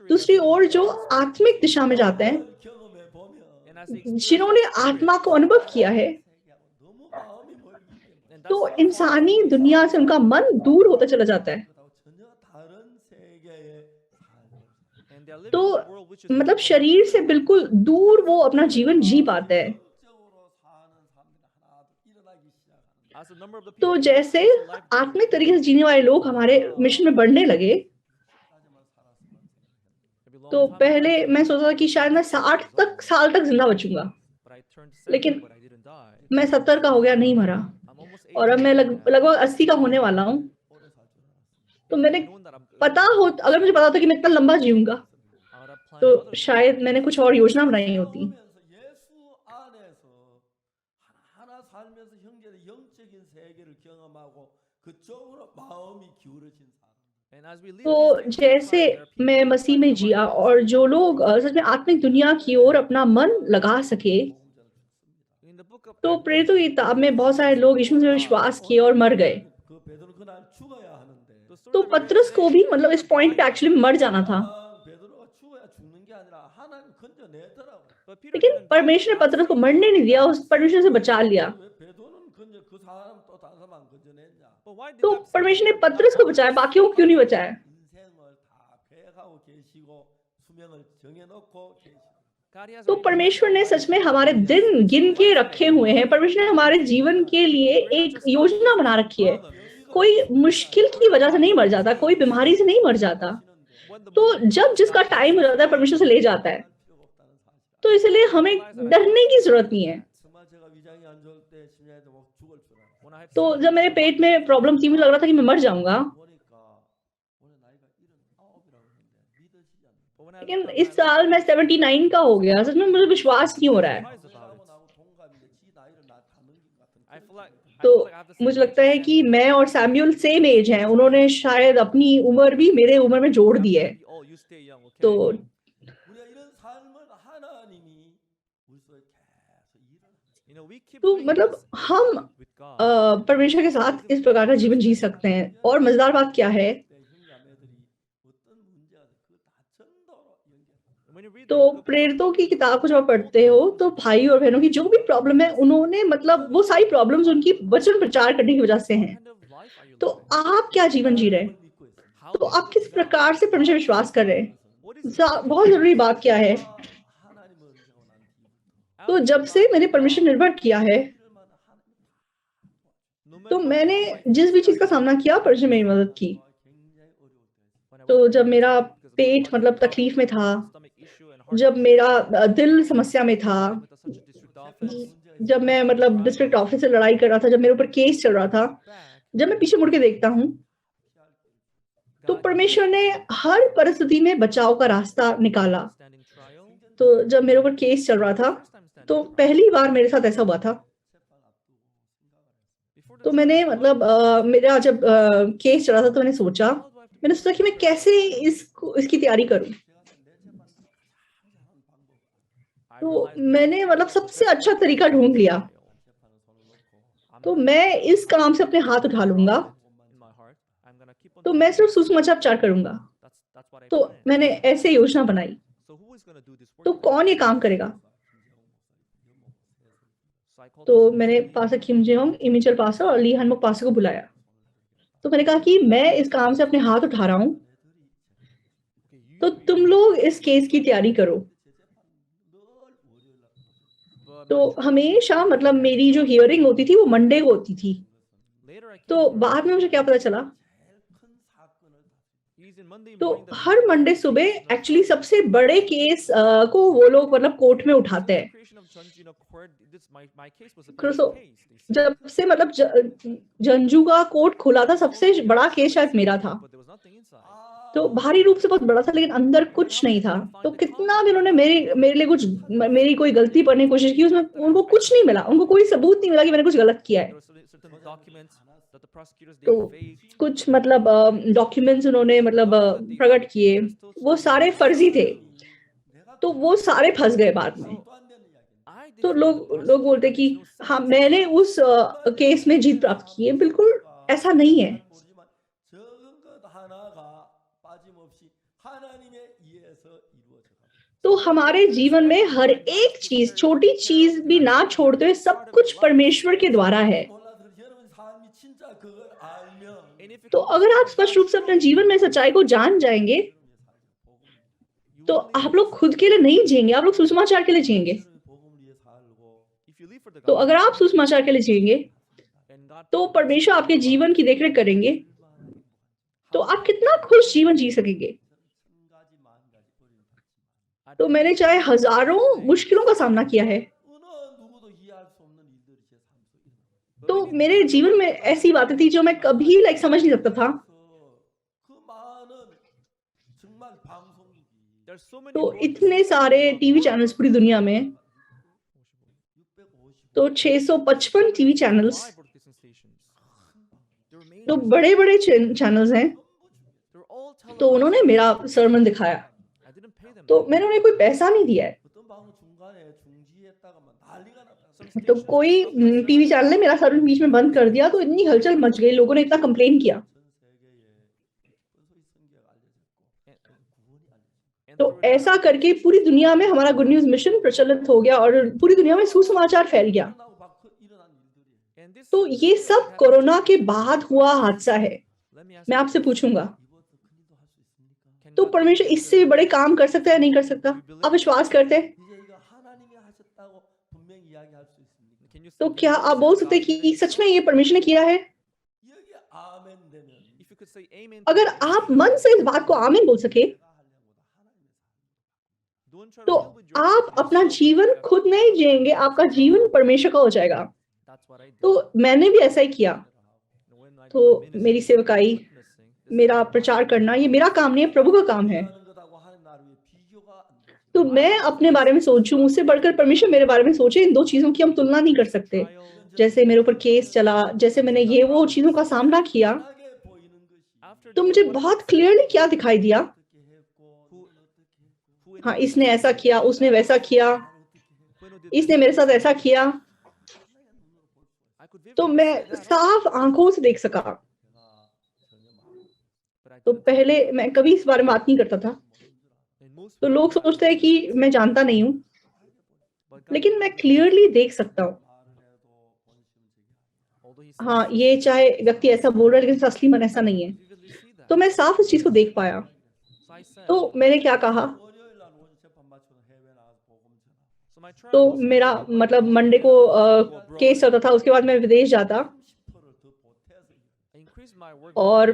B: दूसरी ओर जो आत्मिक दिशा में जाते हैं,
A: 경험해 보면
C: and as they experience
B: जिन्होंने
C: the Spirit,
B: आत्मा को अनुभव किया है,
A: 세계하고 너무 마음이 멀기 때문에
C: and
B: तो
C: that's how far
B: इंसानी
C: they
B: दुनिया से उनका मन दूर होता चला जाता है।
A: 그렇다고 전혀 다른 세계의 삶을
C: and they are living
B: तो
C: in a world which is
B: मतलब शरीर से बिल्कुल दूर वो अपना जीवन जी पाते हैं।
A: 영적으로 사는 사람들이 하나 일어나기 시작하는
C: as the number of the
B: तो
C: people
B: जैसे
C: spiritual life grows,
B: आत्मिक तरीके से जीने वाले लोग हमारे मिशन में बढ़ने लगे,
A: 까지만 살았으면 생각했는데
C: maybe long
B: तो
C: time
B: पहले
C: ago,
B: मैं सोचा था कि शायद मैं 60 साल तक जिंदा बचूंगा,
C: but I turned
B: लेकिन
C: 70, but I didn't die.
B: मैं 70 का हो गया, नहीं मरा,
C: I'm almost 80
B: और अब मैं
C: now.
B: लगभग 80 का होने वाला हूँ।
A: 오래 살 줄 알았습니다.
B: तो मैंने
C: Known that I'm
B: पता हो, अगर मुझे पता होता कि मैं इतना लंबा जीऊंगा,
C: I would have planned
B: तो
C: other things.
B: शायद मैंने कुछ और योजना बनाई होती।
A: 살아오면서 예수 안에서 하나하나 살면서 형제의 영적인 세계를 경험하고 그쪽으로 마음이 기울어진 사람.
C: And as we live
B: तो
C: these things
B: जैसे
C: inside, there are people
B: मैं
C: who
B: मसीह
C: find
B: में
C: the
B: जिया
C: right
B: और
C: answer.
B: जो लोग सच में आत्मिक दुनिया की ओर अपना मन लगा सके,
A: 복음자를 죽습니다.
C: In the book of
B: तो
C: Acts,
B: प्रेरितों की किताब में बहुत सारे लोग यीशु में विश्वास किए और मर गए।
A: 그 베드로 그날 죽어야 하는데
C: the story
B: तो
C: that we read
B: पतरस को भी
C: today,
B: मतलब इस पॉइंट पे एक्चुअली मर जाना था,
A: 베드로가 죽어야 죽는 게 아니라 하나님 건져내더라고.
C: but Peter
B: लेकिन
C: didn't die,
B: परमेश्वर ने
C: but
B: पतरस को मरने नहीं दिया, उस परमेश्वर से बचा लिया।
A: 왜 베드로는 건져 그 사람 또 다른 사람 안 건져냈냐?
C: But why did
B: तो
C: God save
B: परमेश्वर ने
C: Peter, but not
B: पतरस को
C: others?
B: बचाया, बाकियों को क्यों नहीं बचाया?
A: 인생을 다 계획하고 계시고 수명을 정해놓고 계시고
C: God, he has
B: तो
C: already
B: परमेश्वर
C: planned
B: ने
C: our
B: सच में
C: life.
B: हमारे
C: He has
B: दिन गिन के
C: life
B: रखे
C: planned.
B: हुए हैं। परमेश्वर ने हमारे जीवन के लिए एक योजना बना रखी है। कोई मुश्किल की वजह से नहीं मर जाता, कोई बीमारी से नहीं मर जाता।
C: When the
B: तो
C: moment
B: जब
C: comes,
B: जिसका
C: God takes
B: टाइम हो
C: us
B: जाता है,
C: away.
B: परमेश्वर से ले जाता है।
A: 필요가 없다는 사실.
B: तो इसलिए हमें डरने की जरूरत नहीं है।
A: 정말 제가 위장이 안 좋을 때 심야에도 막 죽을 줄 알았어요.
C: When I have
B: तो
C: seen
B: जब मेरे पेट में प्रॉब्लम थी, मुझे लग रहा था कि मैं मर जाऊंगा,
A: 보니까 올해 나이가 79이라고 했는데 믿어지지 않는.
C: but when I
B: लेकिन
C: looked up,
B: इस साल मैं 79 का हो गया। सच में मुझे विश्वास नहीं हो रहा है।
C: surprised about it.
A: 나하고 동갑인데 지 나이를 다 넘긴 것 같은.
C: I feel like
B: तो
C: feel like I have the same
B: मुझे
C: age
B: लगता
C: as
B: है कि
C: Samuel.
B: मैं और सैमुअल सेम एज हैं, उन्होंने शायद अपनी उम्र भी मेरे उम्र में जोड़ दी है।
C: Oh, you stay young, okay?
B: तो
A: 우리가 이런 삶을 하나님이 우리 속에 계속 일을
C: You know, we keep
B: तो
C: doing
B: मतलब
C: this
B: हम
C: with God.
B: परमेश्वर के साथ इस प्रकार का जीवन जी सकते हैं। और मजेदार बात क्या है,
A: 형제자매들이 어떤 문제가 그거 다 전도로 연결.
C: When you read
B: तो
C: the book of
B: प्रेरितों की
C: Acts,
B: किताब को जब आप पढ़ते हो तो भाई और बहनों की जो भी प्रॉब्लम है, उन्होंने मतलब वो सारी प्रॉब्लम्स उनकी वचन प्रचार करने की वजह से
C: what
B: हैं।
C: kind of life are you
B: तो
C: living?
B: आप क्या जीवन जी रहे हैं?
A: 믿고 있습니다.
C: How
B: तो
C: do you
B: आप किस
C: believe God?
B: प्रकार से परमेश्वर विश्वास कर रहे हैं?
C: What is
B: बहुत जरूरी बात क्या है,
A: 하나님을 의지하고 난 뒤부터
B: तो जब से मैंने परमेश्वर निर्भर किया है,
A: 일만 하나님
C: no
B: तो
C: matter what
B: मैंने
C: my
B: जिस भी चीज का सामना किया, परमेश्वर मेरी मदद की।
A: 굉장히 어려울 때
C: when I
B: तो
C: went
B: जब
C: through
B: मेरा
C: because of my
B: pet
C: heart
B: मतलब
C: problem,
B: तकलीफ में था,
C: stomach issue and heart
B: जब
C: issue,
B: मेरा दिल समस्या में था,
C: with such a district office,
B: जब मैं मतलब डिस्ट्रिक्ट ऑफिस से लड़ाई कर रहा था, जब मेरे ऊपर केस चल रहा था,
C: back,
B: जब मैं पीछे मुड़ के देखता हूँ, तो
C: God
B: परमेश्वर ने हर परिस्थिति में बचाव का रास्ता निकाला।
C: standing trial.
B: तो जब मेरे ऊपर केस चल रहा था,
C: First time standing
B: तो
C: trial.
B: पहली बार मेरे साथ ऐसा हुआ था।
C: Before the
B: तो
C: trial,
B: मैंने
C: what
B: मतलब
C: do you do?
B: मेरा जब केस चल रहा था, तो मैंने सोचा
C: How do I
B: मैंने सोचा कि मैं कैसे इसकी तैयारी करूं।
C: I
B: तो
C: realized
B: मैंने मतलब सबसे अच्छा तरीका ढूंढ लिया।
C: I'm
B: तो
C: not gonna
B: मैं
C: keep
B: इस काम से अपने हाथ उठा लूंगा,
C: in my heart. I'm gonna keep on
B: तो
C: doing
B: मैं
C: it.
B: सिर्फ सुसमाचार करूंगा।
C: That's what I
B: तो
C: planned.
B: मैंने ऐसे योजना बनाई।
C: So who is gonna do this work?
B: तो
C: for me?
B: कौन ये काम करेगा?
C: So I called
B: तो
C: Pastor
B: मैंने
C: Lee.
B: पास्टर किम जेहोंग, इमिचल पास्टर और ली हनमुक पास्टर को बुलाया। तो मैंने कहा कि मैं इस काम से अपने हाथ उठा रहा हूँ,
C: Okay, you
B: तो
C: three
B: तुम लोग इस केस की तैयारी करो।
C: but
B: तो
C: my trial was
B: हमेशा
C: Tuesday.
B: मतलब मेरी जो हियरिंग होती थी वो मंडे को होती थी।
C: Later I came
B: तो
C: to know
B: बाद में मुझे क्या पता चला,
A: 제일 큰 사건을
C: he's in Monday
B: तो
C: morning. The
B: हर मंडे सुबह एक्चुअली सबसे बड़े केस को वो लोग मतलब कोर्ट में उठाते हैं।
C: creation of Chunjino court. This my case was the
B: तो
C: biggest case. They said.
B: जब से मतलब जंजू का कोर्ट खुला था, सबसे बड़ा केस शायद मेरा था।
C: But there was nothing inside.
B: तो बाहरी रूप से बहुत बड़ा था, लेकिन अंदर कुछ नहीं था। तो कितना भी उन्होंने मेरे लिए कुछ मेरी कोई गलती पढ़ने की कोशिश की, उसमें उनको कुछ नहीं मिला, उनको कोई सबूत नहीं मिला कि मैंने कुछ गलत किया है।
C: There were certain documents that the prosecutors they
B: तो
C: faked.
B: कुछ मतलब डॉक्यूमेंट्स उन्होंने मतलब प्रकट किए, वो सारे फर्जी थे। तो वो सारे फंस गए बाद में।
C: I
B: तो
C: defeated the
B: लोग
C: prosecutor.
B: बोलते
C: That
B: कि
C: makes no sense.
B: हाँ, मैंने उस केस में जीत प्राप्त की है। बिल्कुल ऐसा नहीं है।
A: 모르지만 적은 것 하나가 빠짐없이 하나님에 의해서 이루어져 가고
B: तो हमारे जीवन में हर एक चीज, छोटी चीज भी ना छोड़ते हुए सब कुछ परमेश्वर के द्वारा है।
A: 몰라도 여러분 삶이 진짜 그걸 알면
C: And if you
B: तो
C: can
B: अगर आप स्पष्ट रूप से अपने जीवन में सच्चाई को जान जाएंगे,
C: you
B: तो
C: will live
B: आप लोग खुद के लिए नहीं जिएंगे, आप लोग सुसमाचार के लिए जिएंगे।
A: 복음을 위해 살고
C: if you live for the
B: तो
C: gospel
B: अगर आप सुसमाचार के लिए जिएंगे,
C: and God
B: तो
C: protects
B: परमेश्वर
C: you,
B: आपके जीवन की देखरेख करेंगे। तो
A: 얼마나
B: आप कितना खुश जीवन जी सकेंगे।
A: 천 가지 만 가지 어려운
C: I
B: तो
C: didn't
B: मैंने
C: face
B: चाहे
C: those
B: हजारों
C: things.
B: मुश्किलों का सामना किया है,
A: 어느 누구도 이해할 수 없는 일들이 제 삶 속에 일어나요.
C: But
B: तो
C: we need
B: मेरे
C: to
B: जीवन में ऐसी बातें थी जो मैं कभी समझ नहीं सकता था।
A: 그 많은 정말 방송국이
C: There's so many
B: तो
C: broadcasts
B: इतने सारे टीवी चैनल्स पूरी दुनिया में,
A: 650
B: तो 655 TV channels,
C: live broadcasting stations. They were
B: तो
C: amazing.
B: बड़े बड़े चैनल्स हैं।
C: They were all
B: तो
C: televised.
B: उन्होंने मेरा सरमन दिखाया,
C: I didn't pay them.
B: तो मैंने उन्हें कोई पैसा नहीं दिया है।
A: 어떤 방송 중간에 중지했다가 막 난리가 났다.
C: Some
B: तो
C: stations
B: कोई
C: they stopped my
B: TV
C: service.
B: Channel ने मेरा सरमन बीच में बंद कर दिया, तो इतनी हलचल मच गई, लोगों ने इतना कंप्लेन किया।
C: And- and
B: तो
C: through
B: ऐसा
C: that,
B: करके पूरी दुनिया में हमारा गुड न्यूज मिशन प्रचलित हो गया और पूरी दुनिया में सुसमाचार फैल गया।
C: and this
B: तो ये सब कोरोना के बाद हुआ हादसा है।
C: let me ask
B: मैं
C: you
B: आपसे
C: this.
B: पूछूंगा,
C: Can
B: तो
C: God do
B: परमेश्वर
C: bigger
B: इससे भी
C: things?
B: बड़े काम कर सकता है या नहीं कर सकता? आप विश्वास करते हैं?
A: 이제 이거 하나님이 하셨다고 분명히 이야기할 수 있습니까?
C: Can you
B: तो
C: can
B: क्या
C: you
B: आप
C: say
B: बोल
C: that
B: सकते
C: God
B: हैं
C: did
B: कि
C: it
B: सच में
C: himself?
B: ये परमेश्वर ने किया है?
A: 여기 아멘 되면
C: If you could say amen to
B: अगर
C: this,
B: आप मन से इस बात को आमीन बोल सके,
A: 내가 하려고 하나님의 삶.
C: don't try
B: तो
C: to live with your
B: आप अपना
C: yourself,
B: जीवन
C: but
B: खुद नहीं जिएंगे, आपका जीवन परमेश्वर का हो जाएगा।
C: that's what I did.
B: तो मैंने भी ऐसा ही किया।
C: When I
B: तो
C: do my
B: मेरी
C: ministry,
B: सेवकाई,
C: witnessing, this is
B: मेरा
C: my
B: प्रचार
C: job.
B: करना, ये मेरा काम नहीं है, प्रभु का काम है।
A: 하는 것하고 하나님 나를 위해 비교
B: तो मैं अपने बारे में सोचूं, उससे बढ़कर परमेश्वर मेरे बारे में सोचे, इन दो चीजों की हम तुलना नहीं कर सकते। जैसे मेरे ऊपर केस चला, जैसे मैंने ये वो चीजों का सामना किया, तो मुझे बहुत क्लियरली क्या दिखाई दिया, हाँ इसने ऐसा किया, उसने वैसा किया, इसने मेरे साथ ऐसा किया, तो मैं साफ आंखों से देख सका। तो पहले मैं कभी इस बारे में बात नहीं करता था, तो लोग सोचते हैं कि मैं जानता नहीं हूँ, लेकिन मैं क्लियरली देख सकता हूँ। हाँ, ये चाहे व्यक्ति ऐसा बोल रहा है लेकिन असली मन ऐसा नहीं है, तो मैं साफ उस चीज को देख पाया। तो मैंने क्या कहा, तो मेरा मतलब मंडे को केस चलता था, उसके बाद मैं विदेश जाता, और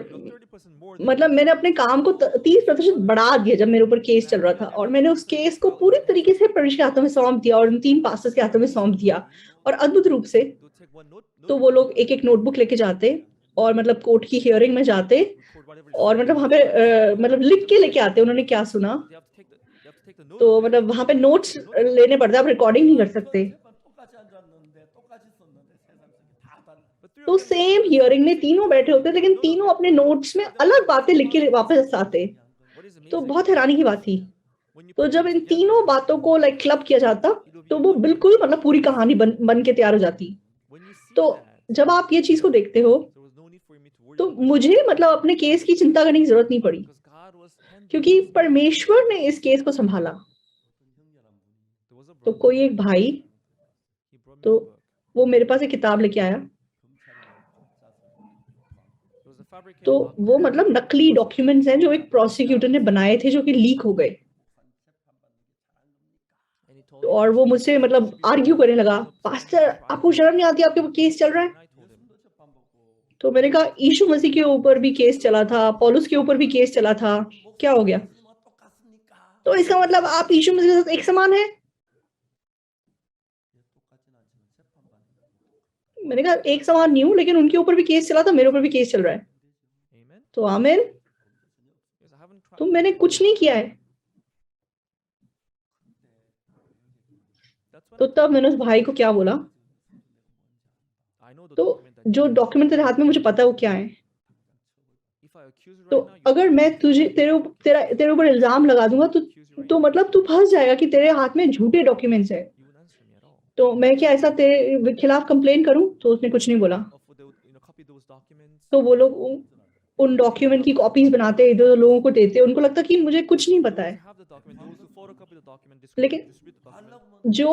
B: मतलब मैंने अपने काम को 30% बढ़ा दिया जब मेरे ऊपर केस चल रहा था, और मैंने उस केस को पूरी तरीके से परमेश्वर के हाथों में सौंप दिया और उन 3 पास्टर्स के हाथों में सौंप दिया। और अद्भुत रूप से तो वो लोग एक एक नोटबुक लेके जाते और मतलब कोर्ट की हियरिंग में जाते और मतलब वहां पे मतलब लिख के लेके आते उन्होंने क्या सुना। तो मतलब वहां पे नोट्स लेने पड़ते, आप रिकॉर्डिंग नहीं कर सकते। तो सेम हियरिंग में तीनों बैठे होते, लेकिन तीनों अपने नोट्स में अलग बातें लिख के वापस आते। तो बहुत हैरानी की बात थी। तो जब इन तीनों बातों को लाइक क्लब किया जाता, तो वो बिल्कुल मतलब पूरी कहानी बन के तैयार हो जाती। तो जब आप ये चीज को देखते हो, तो मुझे मतलब अपने केस की चिंता करने की जरूरत नहीं पड़ी, क्योंकि परमेश्वर ने इस केस को संभाला। तो कोई एक भाई, तो वो मेरे पास एक किताब लेके आया, तो वो मतलब नकली डॉक्यूमेंट्स हैं जो एक प्रोसिक्यूटर ने बनाए थे, जो कि लीक हो गए। और वो मुझसे मतलब आर्ग्यू करने लगा, पास्टर आपको शर्म नहीं आती, आपके ऊपर केस चल रहा है। तो मैंने कहा यीशु मसीह के ऊपर भी केस चला था, पौलुस के ऊपर भी केस चला था, क्या हो गया? तो इसका मतलब आप यीशु मसीह के साथ एक समान है? मैंने कहा एक समान नहीं हूं, लेकिन उनके ऊपर भी केस चला था, मेरे ऊपर भी केस चल रहा है। तो आमीन। तो मैंने कुछ नहीं किया है। तो तब मैंने उस भाई को क्या बोला, तो जो डॉक्यूमेंट तेरे हाथ में, मुझे पता है वो क्या है। तो अगर मैं तेरे ऊपर इल्जाम लगा दूंगा, तो मतलब तू फंस जाएगा कि तेरे हाथ में झूठे डॉक्यूमेंट्स है। तो मैं क्या ऐसा तेरे खिलाफ कंप्लेन करूं? तो उसने कुछ नहीं बोला। तो वो लोग उन डॉक्यूमेंट की कॉपीज बनाते, इधर लोगों को देते, उनको लगता कि मुझे कुछ नहीं पता है। लेकिन जो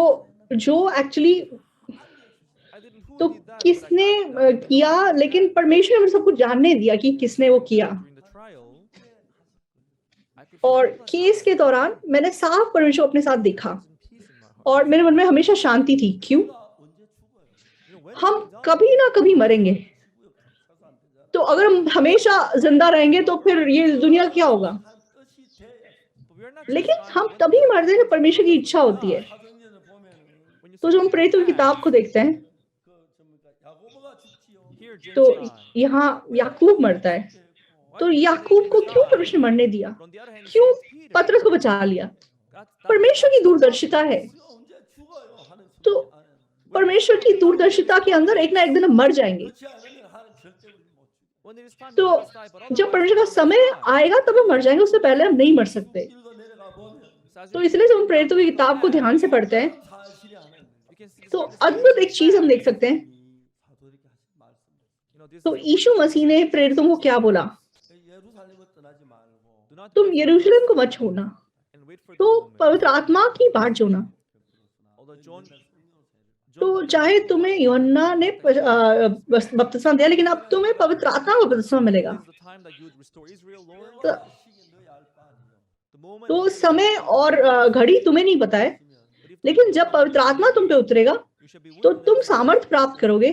B: एक्चुअली तो किसने किया, लेकिन परमेश्वर ने मुझे सब कुछ जानने दिया कि किसने वो किया। और केस के दौरान मैंने साफ परमेश्वर अपने साथ देखा और मेरे मन में हमेशा शांति थी। क्यों? हम कभी ना कभी मरेंगे, तो अगर हम हमेशा जिंदा रहेंगे तो फिर ये दुनिया क्या होगा? लेकिन हम तभी मरते हैं जब परमेश्वर की इच्छा होती है। तो जब हम प्रेरितों की किताब को देखते हैं, तो यहाँ याकूब मरता है। तो याकूब को क्यों परमेश्वर ने मरने दिया? क्यों पतरस को बचा लिया? परमेश्वर की दूरदर्शिता है। तो परमेश्वर की दूरदर्शिता के अंदर एक ना एक दिन हम मर जाएंगे। तो जब परमेश्वर का समय आएगा तब हम मर जाएंगे, उससे पहले हम नहीं मर सकते। तो इसलिए जब हम प्रेरितों की किताब को ध्यान से पढ़ते हैं, तो अद्भुत एक चीज हम देख सकते हैं। तो यीशु मसीह ने प्रेरितों को क्या बोला? तुम यरूशलेम को मत छोड़ना, तो पवित्र आत्मा की बाट जोना। तो चाहे तुम्हें यूहन्ना ने बपतिस्मा दिया, लेकिन अब तुम्हें पवित्र आत्मा का बपतिस्मा मिलेगा। तो समय और घड़ी तुम्हें नहीं पता है, लेकिन जब पवित्र आत्मा तुम पे उतरेगा तो तुम सामर्थ प्राप्त करोगे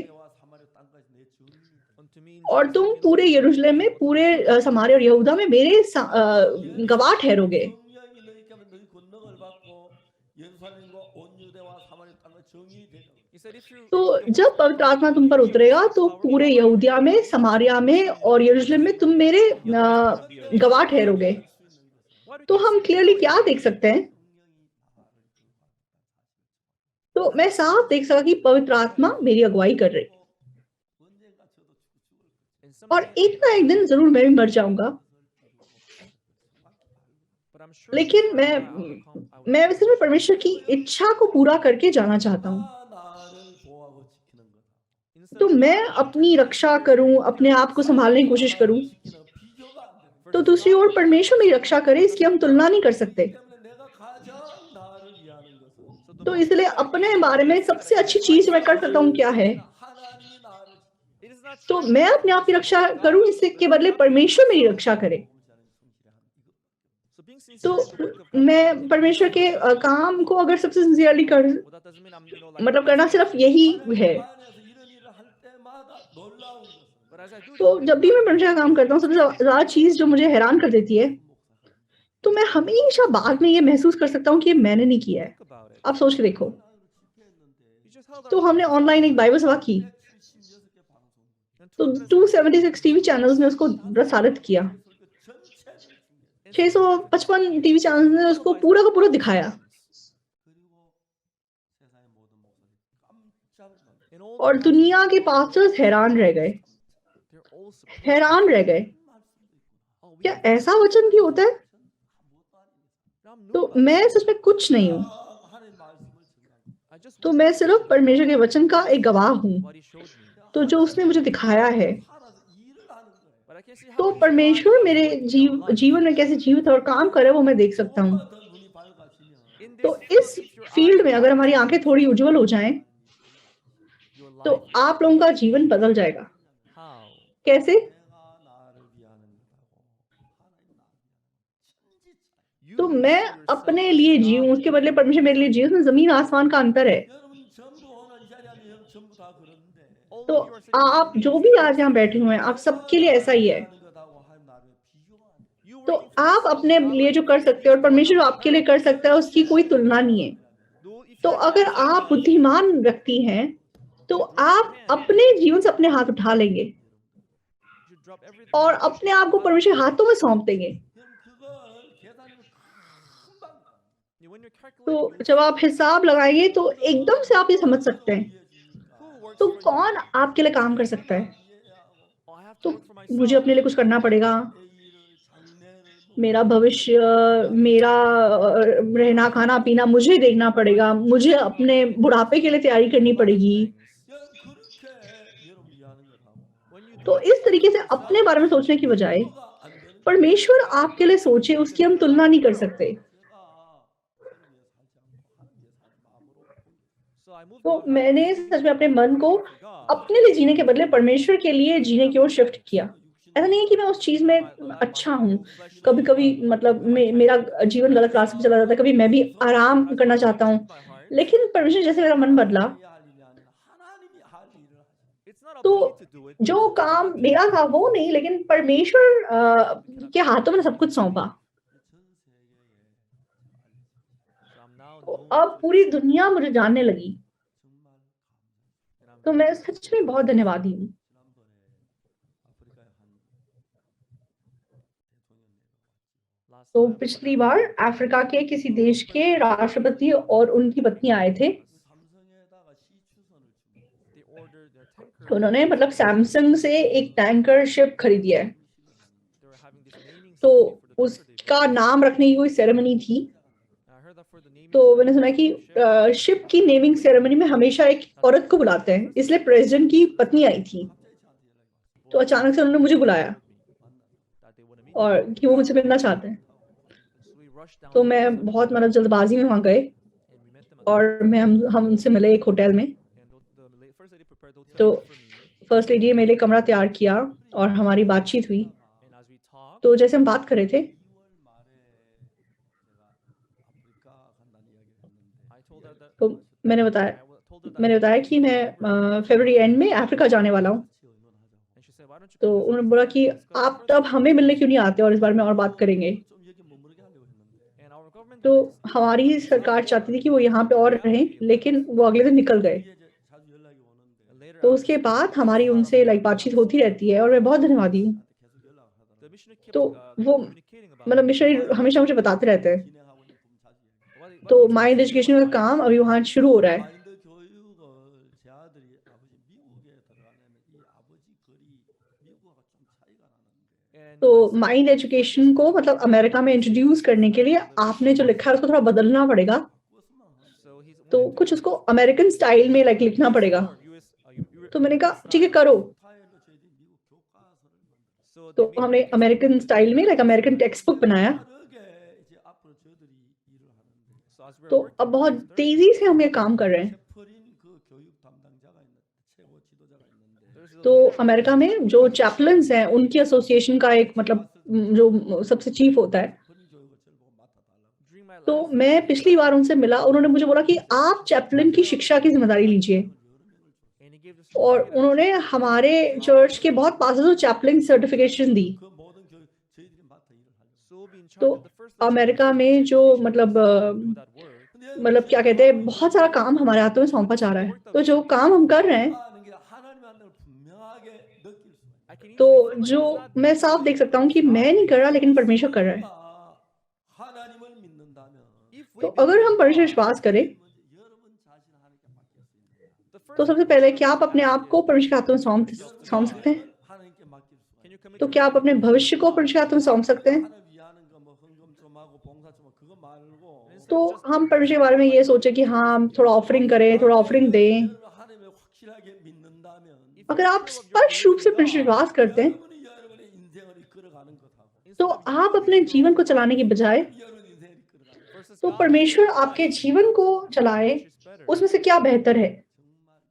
B: और तुम पूरे यरूशलेम में, पूरे समारिया और यहूदा में मेरे गवाह ठहरोगे। तो जब पवित्र आत्मा तुम पर उतरेगा तो पूरे यहूदिया में, समारिया में और यरूशलेम में तुम मेरे गवाह ठहरोगे।
C: what we
B: तो
C: can
B: हम
C: see
B: क्लियरली
C: clearly
B: क्या देख सकते हैं? तो मैं साफ देख सका कि पवित्र आत्मा मेरी अगुवाई कर रही,
C: in
B: और
C: someday
B: एक ना एक दिन जरूर मैं भी मर जाऊंगा,
C: but I'm sure
B: लेकिन
C: before I die, I will
B: मैं
C: accomplish
B: सिर्फ परमेश्वर की इच्छा को पूरा करके जाना चाहता हूँ।
A: 나를 보호하고 지키는 거다.
C: instead
B: तो
C: of
B: मैं
C: trying to
B: अपनी
C: protect
B: रक्षा
C: myself,
B: करूं,
C: take
B: अपने
C: care of
B: आप को
C: myself,
B: संभालने की कोशिश करूं,
A: 지키는 비교가 안 되는
B: तो
C: versus
B: दूसरी
C: God
B: ओर
C: protecting
B: परमेश्वर मेरी
C: myself,
B: रक्षा करे, इसकी हम तुलना नहीं कर सकते।
A: 때문에 내가 가장 나를 위하는 것은
C: so the
B: तो
C: most
B: इसलिए
C: thing that I
B: अपने
C: can do,
B: बारे
C: the
B: में
C: best thing that I
B: सबसे
C: can
B: अच्छी
C: do for
B: चीज मैं कर
C: myself,
B: सकता हूँ क्या है?
A: 하나님이 나를
C: it is not
B: तो
C: trying to
B: मैं
C: protect
B: अपने आप की
C: myself
B: रक्षा
C: against God,
B: करूं, इससे
C: but
B: के
C: rather
B: बदले
C: God protect
B: परमेश्वर मेरी
C: myself.
B: रक्षा करे।
C: So being sincere
B: तो
C: in the work of God,
B: मैं
C: taking
B: परमेश्वर
C: care
B: के
C: of myself,
B: काम को अगर सबसे सिंसियरली कर,
C: well, that doesn't mean I'm, like
B: मतलब करना
C: lazy,
B: सिर्फ यही है।
A: 안에서 이런 일을 할 때마다 놀라운 것은
C: but as I do
B: तो
C: this,
B: जब भी मैं परमेश्वर का काम करता हूँ, सबसे ज्यादा चीज जो मुझे हैरान कर देती है, तो मैं हमेशा बाद में ये महसूस कर सकता हूँ कि ये मैंने नहीं किया है।
C: think about it.
B: आप सोच के देखो,
C: We just held
B: तो
C: our
B: हमने
C: service
B: ऑनलाइन
C: last
B: एक बाइबल
C: night,
B: सभा की,
A: 176개 방송
C: and
B: तो
C: 276
B: 276 टीवी चैनल्स ने उसको प्रसारित किया,
A: 전체를 중계
B: 655 टीवी चैनल्स ने उसको पूरा का पूरा दिखाया,
A: 그리고 세상의 모든 목사들이 깜짝 놀랐어요.
C: and all
B: और
C: the
B: दुनिया के
C: pastors,
B: पास्टर्स हैरान रह गए,
C: they're all surprised.
B: हैरान रह गए।
C: Oh, we
B: क्या
C: have this.
B: ऐसा वचन भी होता है?
C: I'm new
B: तो
C: about it.
B: मैं सच में कुछ नहीं हूँ,
A: 하나님 말씀을 증거하고
C: I just
B: तो
C: witnessed
B: मैं सिर्फ परमेश्वर के वचन का एक गवाह हूँ,
C: what he showed me,
B: तो जो उसने मुझे दिखाया है।
A: 살아서 일을 하는 거예요.
C: but I can see how
B: तो
C: he's
B: परमेश्वर
C: alive,
B: मेरे
C: working in our life.
B: जीवन में कैसे जीवित और काम करे वो मैं देख सकता हूँ।
A: 조금만 더 눈이 밝아지면
C: In
B: तो
C: this
B: इस
C: field, if your eyes
B: field में
C: are
B: अगर हमारी
C: light,
B: आंखें थोड़ी उज्जवल हो जाएं,
C: your
B: तो
C: life will
B: आप लोगों का जीवन बदल जाएगा।
C: how?
B: कैसे?
A: 내가 나를 위하는 거라고 하나님 나를 천지 차이.
C: You
B: तो
C: will
B: मैं
C: see yourself
B: अपने
C: as
B: लिए
C: God
B: जीऊं, उसके बदले परमेश्वर मेरे लिए जिए, उसमें जमीन आसमान का अंतर है।
A: 여러분 전부 오늘 이 자리에 앉은 여러분 전부 다 그런데
C: All
B: तो
C: of you are sitting
B: आप
C: in
B: जो
C: this
B: भी
C: place.
B: आज यहाँ बैठे हुए हैं, आप सबके लिए ऐसा ही है।
A: 하는 것하고 하나님 나를 비교가 안 돼.
C: You
B: तो
C: working for
B: आप
C: yourself,
B: अपने
C: God
B: लिए जो
C: working
B: कर
C: for
B: सकते हैं और
C: these two are
B: परमेश्वर जो
C: not
B: आपके लिए कर
C: comparable.
B: सकता है, उसकी कोई तुलना नहीं है।
C: Though if
B: तो
C: you're a
B: अगर
C: wise
B: आप
C: man,
B: बुद्धिमान व्यक्ति हैं, तो आप अपने जीवन से अपने हाथ उठा लेंगे
C: you should drop everything
B: और अपने आप को परमेश्वर हाथों में सौंप देंगे।
A: 여러분 그걸 계산하면 금방
C: when you're
B: तो
C: calculating,
B: जब आप हिसाब लगाएंगे तो एकदम से आप ये समझ सकते हैं,
C: who works
B: तो
C: for you?
B: कौन आपके लिए काम कर सकता है।
C: Oh, I have to
B: तो
C: work for
B: मुझे
C: myself.
B: अपने लिए कुछ करना पड़ेगा,
A: 내일을 장래를
B: मेरा भविष्य, मेरा रहना खाना पीना मुझे देखना पड़ेगा, मुझे अपने बुढ़ापे के लिए तैयारी करनी पड़ेगी।
A: 그렇게 여러분 위하는 것하고
C: When you do
B: तो इस तरीके से अपने बारे में सोचने की बजाय
A: 비교가 안 되는 거예요.
B: परमेश्वर आपके लिए सोचे, उसकी हम तुलना नहीं कर सकते।
A: 제가 저를 위해 살지 않고 하나님 위해 살 마음으로
C: so I moved
B: तो
C: my heart
B: मैंने
C: to
B: सच में अपने मन को
C: for God.
B: अपने लिए जीने के बदले परमेश्वर के लिए जीने की ओर शिफ्ट किया। ऐसा नहीं है कि मैं उस चीज में अच्छा हूँ, कभी कभी मतलब मेरा जीवन गलत रास्ते पे चला जाता है, कभी मैं भी आराम करना चाहता हूँ, लेकिन परमेश्वर जैसे मेरा मन बदला,
A: 해야 할 일이 아니라 하나님이 할 일을 하시고
C: It's not up
B: तो
C: to me to do it.
B: जो काम मेरा था वो नहीं, लेकिन परमेश्वर के हाथों में सब कुछ सौंपा।
A: 전 세계에
C: So I'm now
B: तो
C: known
B: अब
C: to
B: पूरी दुनिया मुझे जानने लगी,
A: 정말 감사해요.
C: and I'm
B: तो मैं सच में बहुत धन्यवादी हूँ।
A: 지난번에 아프리카의 한 대통령 내려왔죠.
C: last
B: तो
C: time
B: पिछली बार अफ्रीका के किसी देश के राष्ट्रपति और उनकी पत्नी आए थे।
A: 그 삼성에다가 시추선을 줍니다.
C: they ordered their tanker.
B: तो उन्होंने मतलब सैमसंग से एक टैंकर शिप खरीदी है,
C: They were having this naming
B: तो
C: ceremony for the tanker they
B: उसका नाम रखने की कोई सेरेमनी थी।
C: bought. I heard that for the naming
B: तो मैंने सुना
C: ceremony
B: कि
C: of the ship,
B: शिप की नेमिंग सेरेमनी में हमेशा एक औरत को बुलाते हैं, इसलिए प्रेसिडेंट की पत्नी आई थी।
A: 갑자기 저한테 연락이 왔어요.
B: तो अचानक से उन्होंने मुझे बुलाया
C: that they want to meet
B: और कि वो मुझसे मिलना चाहते हैं।
C: so we rushed down
B: तो
C: to
B: मैं
C: meet them,
B: बहुत मतलब जल्दबाजी में वहाँ गए
C: and we met them at
B: और हम उनसे मिले एक होटल में।
C: and the first lady prepared the hotel
B: तो
C: room for me,
B: first lady ने मेरे लिए कमरा तैयार किया और हमारी बातचीत हुई।
C: and as we talked,
B: तो जैसे हम बात कर रहे थे,
A: 2월 말에 제가 아프리카 간다는 이야기를 했는데
C: I told her that
B: तो मैंने बताया
C: told her that
B: मैंने बताया कि मैं फरवरी एंड में अफ्रीका जाने वाला हूँ।
A: 같이 의논하자고.
C: and she said, why don't you
B: तो
C: come visit
B: उन्होंने
C: us
B: बोला
C: and
B: कि
C: discuss
B: आप
C: further?"
B: तब हमें मिलने क्यों नहीं आते और इस बारे में और बात करेंगे।
A: 좀 여기 머무르게 하려고 했는데
C: and our government
B: तो हमारी सरकार चाहती थी कि वो यहाँ पे और रहें, लेकिन वो अगले दिन निकल गए।
A: 뒤에 이제 자주 연락이 오는데
C: later
B: तो
C: I
B: उसके
C: was
B: बाद हमारी उनसे बातचीत होती रहती है और मैं बहुत धन्यवादी हूँ।
A: 계속 연락을 하다가
C: the missionary kept
B: तो वो
C: communicating about
B: मतलब
C: it.
B: मिशनरी हमेशा मुझे बताते रहते हैं।
A: 진행하고 있는 부분차지예요.
B: तो माइंड एजुकेशन का काम अभी वहाँ शुरू हो रहा है।
A: 마인드 교육을 제 아들이 아버지 미국에 들어가려면 이 아버지 글이 미국하고 좀 차이가 나는데
C: And
B: तो
C: my son
B: माइंड एजुकेशन को मतलब अमेरिका में इंट्रोड्यूस करने के लिए आपने जो लिखा है उसको थोड़ा बदलना पड़ेगा।
A: 바꿨으면 하는데
C: so he's
B: तो
C: wanting to
B: कुछ उसको अमेरिकन स्टाइल में लाइक लिखना पड़ेगा।
C: US,
B: तो मैंने कहा ठीक है करो।
A: 스타일로 저희들이 미국 교과서를 만들었어요.
C: so
B: तो
C: they made
B: हमने
C: a textbook
B: अमेरिकन स्टाइल में लाइक अमेरिकन टेक्स्ट बुक बनाया।
A: 빠르게 이제 앞으로 저희들이 일을 하는데
C: so as we're
B: तो
C: working
B: अब बहुत
C: faster,
B: तेजी से हम ये काम कर रहे हैं।
A: 채플인 그 교육 담당자가 있는 최고 지도자가 있는데
C: there's a
B: तो
C: leader
B: अमेरिका में जो चैपलन्स हैं उनकी एसोसिएशन का एक मतलब जो सबसे चीफ होता है।
A: 채플인 교육을 저를 보고 맡아달라고.
C: during my
B: तो
C: last
B: मैं पिछली बार उनसे मिला, उन्होंने मुझे बोला कि आप चैपलिन की शिक्षा की जिम्मेदारी लीजिए।
C: and he gave the
B: और
C: certificate
B: उन्होंने हमारे चर्च के बहुत पास तो Chaplin certification the.
A: 그 모든 교육 저희들이 맡아 일을 하려고.
C: so be in charge
B: तो
C: of the first lesson
B: America
C: of
B: में जो
C: education,
B: मतलब
C: do that work.
A: 근데
B: मतलब क्या कहते हैं बहुत सारा काम हमारे हाथों में सौंपा जा रहा है। तो जो काम हम कर रहे हैं
A: 하는 게 하나님의 하나님을 분명하게 느낄 수 있어요.
C: I can
B: तो
C: easily feel like
B: जो
C: it's not
B: मैं
C: me
B: साफ
C: doing
B: देख
C: it,
B: सकता हूँ कि
C: it's
B: मैं
C: God
B: नहीं कर रहा
C: doing it.
B: लेकिन परमेश्वर कर रहा है।
A: 우리가 하나님을 믿는다면
C: If we
B: तो अगर हम
C: believe
B: परमेश्वर
C: God,
B: विश्वास करें
A: 먼저 여러분 जा신을 하나님께 맡길 수 있느냐?
C: the
B: तो
C: first
B: सबसे
C: thing
B: पहले
C: you
B: क्या आप
C: should
B: अपने
C: ask
B: आप को
C: is,
B: परमेश्वर के हाथों में सौंप
C: yourself to
B: सौंप
C: God.
B: सकते हैं?
A: 하나님께 맡길 수가
C: Can you commit
B: तो
C: your
B: क्या आप
C: life
B: अपने
C: to God?
B: भविष्य को परमेश्वर के हाथों में सौंप सकते हैं?
A: 하나님 위하는 거뭐 헌금 좀 하고 봉사 좀 하고 그거 말고
B: तो हम परमेश्वर के बारे में ये सोचे कि हाँ हम थोड़ा ऑफरिंग करें, थोड़ा ऑफरिंग दें।
A: 여러분 하나님을 확실하게 믿는다면
C: If
B: अगर
C: you're
B: आप
C: sure of your
B: स्पष्ट
C: belief
B: रूप
C: in
B: से परमेश्वर
C: God,
B: विश्वास करते हैं
A: 여러분이 여러분의 인생을 이끌어가는 것하고
B: तो
C: instead of
B: आप
C: you
B: अपने
C: leading your
B: जीवन
C: own
B: को
C: life
B: चलाने की बजाय
A: 여러분 인생을 이끌어가는 것
C: versus
B: तो
C: God
B: परमेश्वर
C: leading your
B: आपके
C: life,
B: जीवन को चलाए,
C: which is better?
B: उसमें से क्या बेहतर है?
A: 정말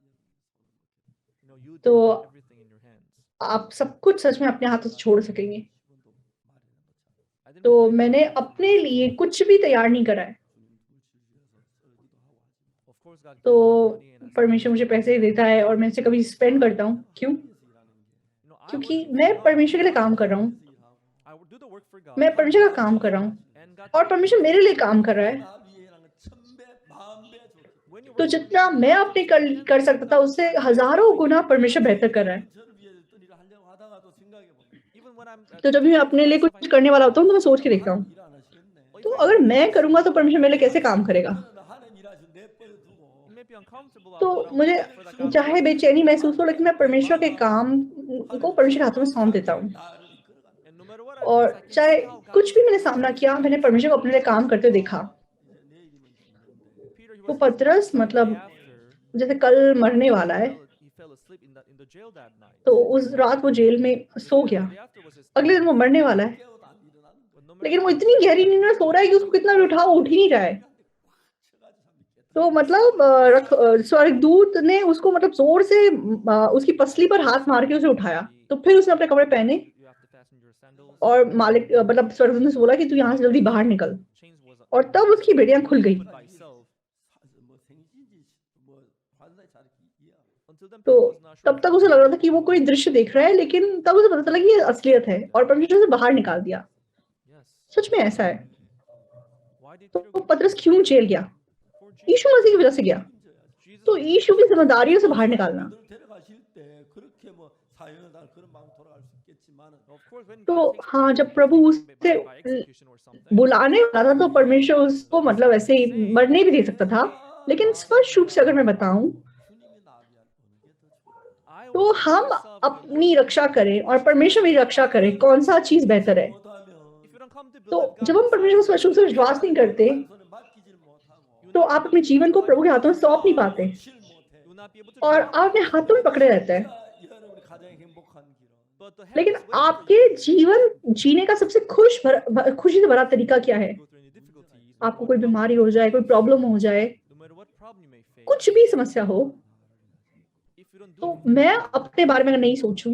C: You know, you
B: तो
C: take everything in your hands.
B: आप सब कुछ सच में अपने हाथों से छोड़ सकेंगे।
A: 기본도 마련한 것처럼
C: I didn't
B: तो
C: bring
B: मैंने
C: anything for
B: अपने
C: myself.
B: लिए कुछ भी तैयार नहीं करा है।
A: 주님 물질 위해서 썰기도 하고 하지만
C: Of course, God
B: तो
C: gives me money and I
B: परमेश्वर मुझे पैसे देता है और मैं इसे कभी स्पेंड करता हूँ। क्यों?
A: 하나님께서 일하는 게
C: you know, I
B: क्योंकि
C: working
B: मैं
C: for God.
B: परमेश्वर के लिए काम कर रहा हूँ,
A: 하나님께서 일하고
C: I would do the work for God.
B: मैं परमेश्वर का काम कर रहा हूँ
C: And God
B: और
C: takes
B: परमेश्वर मेरे लिए काम कर रहा है।
A: 나 위에 일하는 건 천배 만배 좋기
C: when you
B: तो
C: work for me,
B: जितना मैं अपने कर सकता था उससे हजारों गुना परमेश्वर बेहतर कर रहा है।
A: 저를 위해 어떤 일을 하려고 하다가도 생각해 보면
C: even when I'm
B: तो जब भी मैं अपने लिए कुछ करने वाला होता हूँ तो मैं सोच के देखता हूँ,
A: 일 안 하시겠네.
B: तो अगर मैं करूंगा तो परमेश्वर मेरे लिए कैसे काम करेगा?
A: 그러면 하나님 일하시고 내버려 두고
C: it may be uncomfortable,
B: तो
C: but I'm
B: मुझे
C: waiting for that God to
B: चाहे
C: work.
B: बेचैनी महसूस हो, लेकिन मैं परमेश्वर के काम को परमेश्वर के हाथों में सौंप देता हूँ।
A: 나를 이끌어가는
C: And no matter what I
B: और
C: face, I can
B: चाहे
C: see how God
B: कुछ
C: is
B: भी मैंने
C: working.
B: सामना किया, मैंने परमेश्वर को अपने लिए काम करते हुए देखा।
A: 이제 내일이면 죽는데
C: Peter, he
B: तो
C: was
B: पतरस
C: the day
B: मतलब
C: after,
B: जैसे कल मरने वाला है,
C: he fell asleep in the jail that night.
B: तो उस रात वो जेल में सो
C: The
B: गया।
C: day after was his
B: अगले दिन वो मरने वाला है,
A: 깨워도 안 일어나는 거야.
C: but no matter
B: लेकिन वो
C: how
B: इतनी गहरी नींद में सो रहा है कि उसको कितना भी उठाओ उठ ही नहीं रहा है।
A: 쳐가지고
B: तो मतलब स्वर्गदूत ने उसको मतलब जोर से उसकी पसली पर हाथ मार के उसे उठाया। तो फिर उसने अपने कपड़े पहने
C: you have to fasten your sandals.
B: और मालिक मतलब स्वर्गदूत ने उसे बोला कि तू यहाँ से जल्दी बाहर निकल।
C: Chains was
B: और तब उसकी बेड़ियां खुल गई।
C: opened by itself.
A: 뭐 생신지 뭐 환상이 잘 이해하고
C: Until then,
B: तो
C: Peter was not sure
B: तब तक उसे लग रहा था कि वो कोई दृश्य देख रहा है, लेकिन तब उसे पता चला कि ये असलियत है और परमेश्वर उसे बाहर निकाल दिया।
C: Yes.
B: सच में ऐसा है।
C: Why did
B: तो
C: Peter go
B: पतरस
C: to
B: क्यों
C: jail?
B: जेल गया?
C: For Jesus.
B: यीशु मसीह की वजह से गया।
C: Jesus
B: तो
C: was
B: यीशु की जिम्मेदारी है उसे बाहर निकालना।
A: 데려가실 때 그렇게 뭐 사형을 당 그런 마음 돌아갈 수 있겠지만은
C: Of course, when
B: तो
C: God takes
B: हाँ,
C: people
B: जब प्रभु
C: by
B: उसे
C: execution or something,
B: बुलाने वाला था तो परमेश्वर उसको मतलब ऐसे ही मरने भी दे सकता था। लेकिन स्पष्ट रूप से अगर मैं बताऊं
A: 주님이 나를 위한 어느 게 더 좋아?
C: I
B: तो
C: would
B: हम
C: put myself in the
B: अपनी
C: Lord's
B: रक्षा
C: hands.
B: करें और परमेश्वर मेरी रक्षा करे, कौन सा चीज बेहतर है?
A: 못하면
C: If you don't come to
B: तो
C: believe God
B: जब हम परमेश्वर को
C: besides
B: स्पष्ट रूप से विश्वास नहीं करते
A: 손에 맡기질 못하고
B: तो आप अपने जीवन को प्रभु के हाथों में सौंप नहीं पाते
A: 칠 못해.
C: you will not be able to
B: और
C: do it.
B: आप अपने हाथों में पकड़े रहते हैं।
A: 여러분이 가장 행복한 길은
C: But the
B: लेकिन
C: happiest way for
B: आपके
C: you
B: जीवन जीने का सबसे खुशी से भरा तरीका क्या है?
C: to go through any difficulties,
B: आपको कोई बीमारी हो जाए, कोई प्रॉब्लम हो जाए,
C: no matter what problem you may face,
B: कुछ भी समस्या हो,
C: if you don't do
B: तो
C: it,
B: मैं अपने बारे में अगर नहीं सोचूं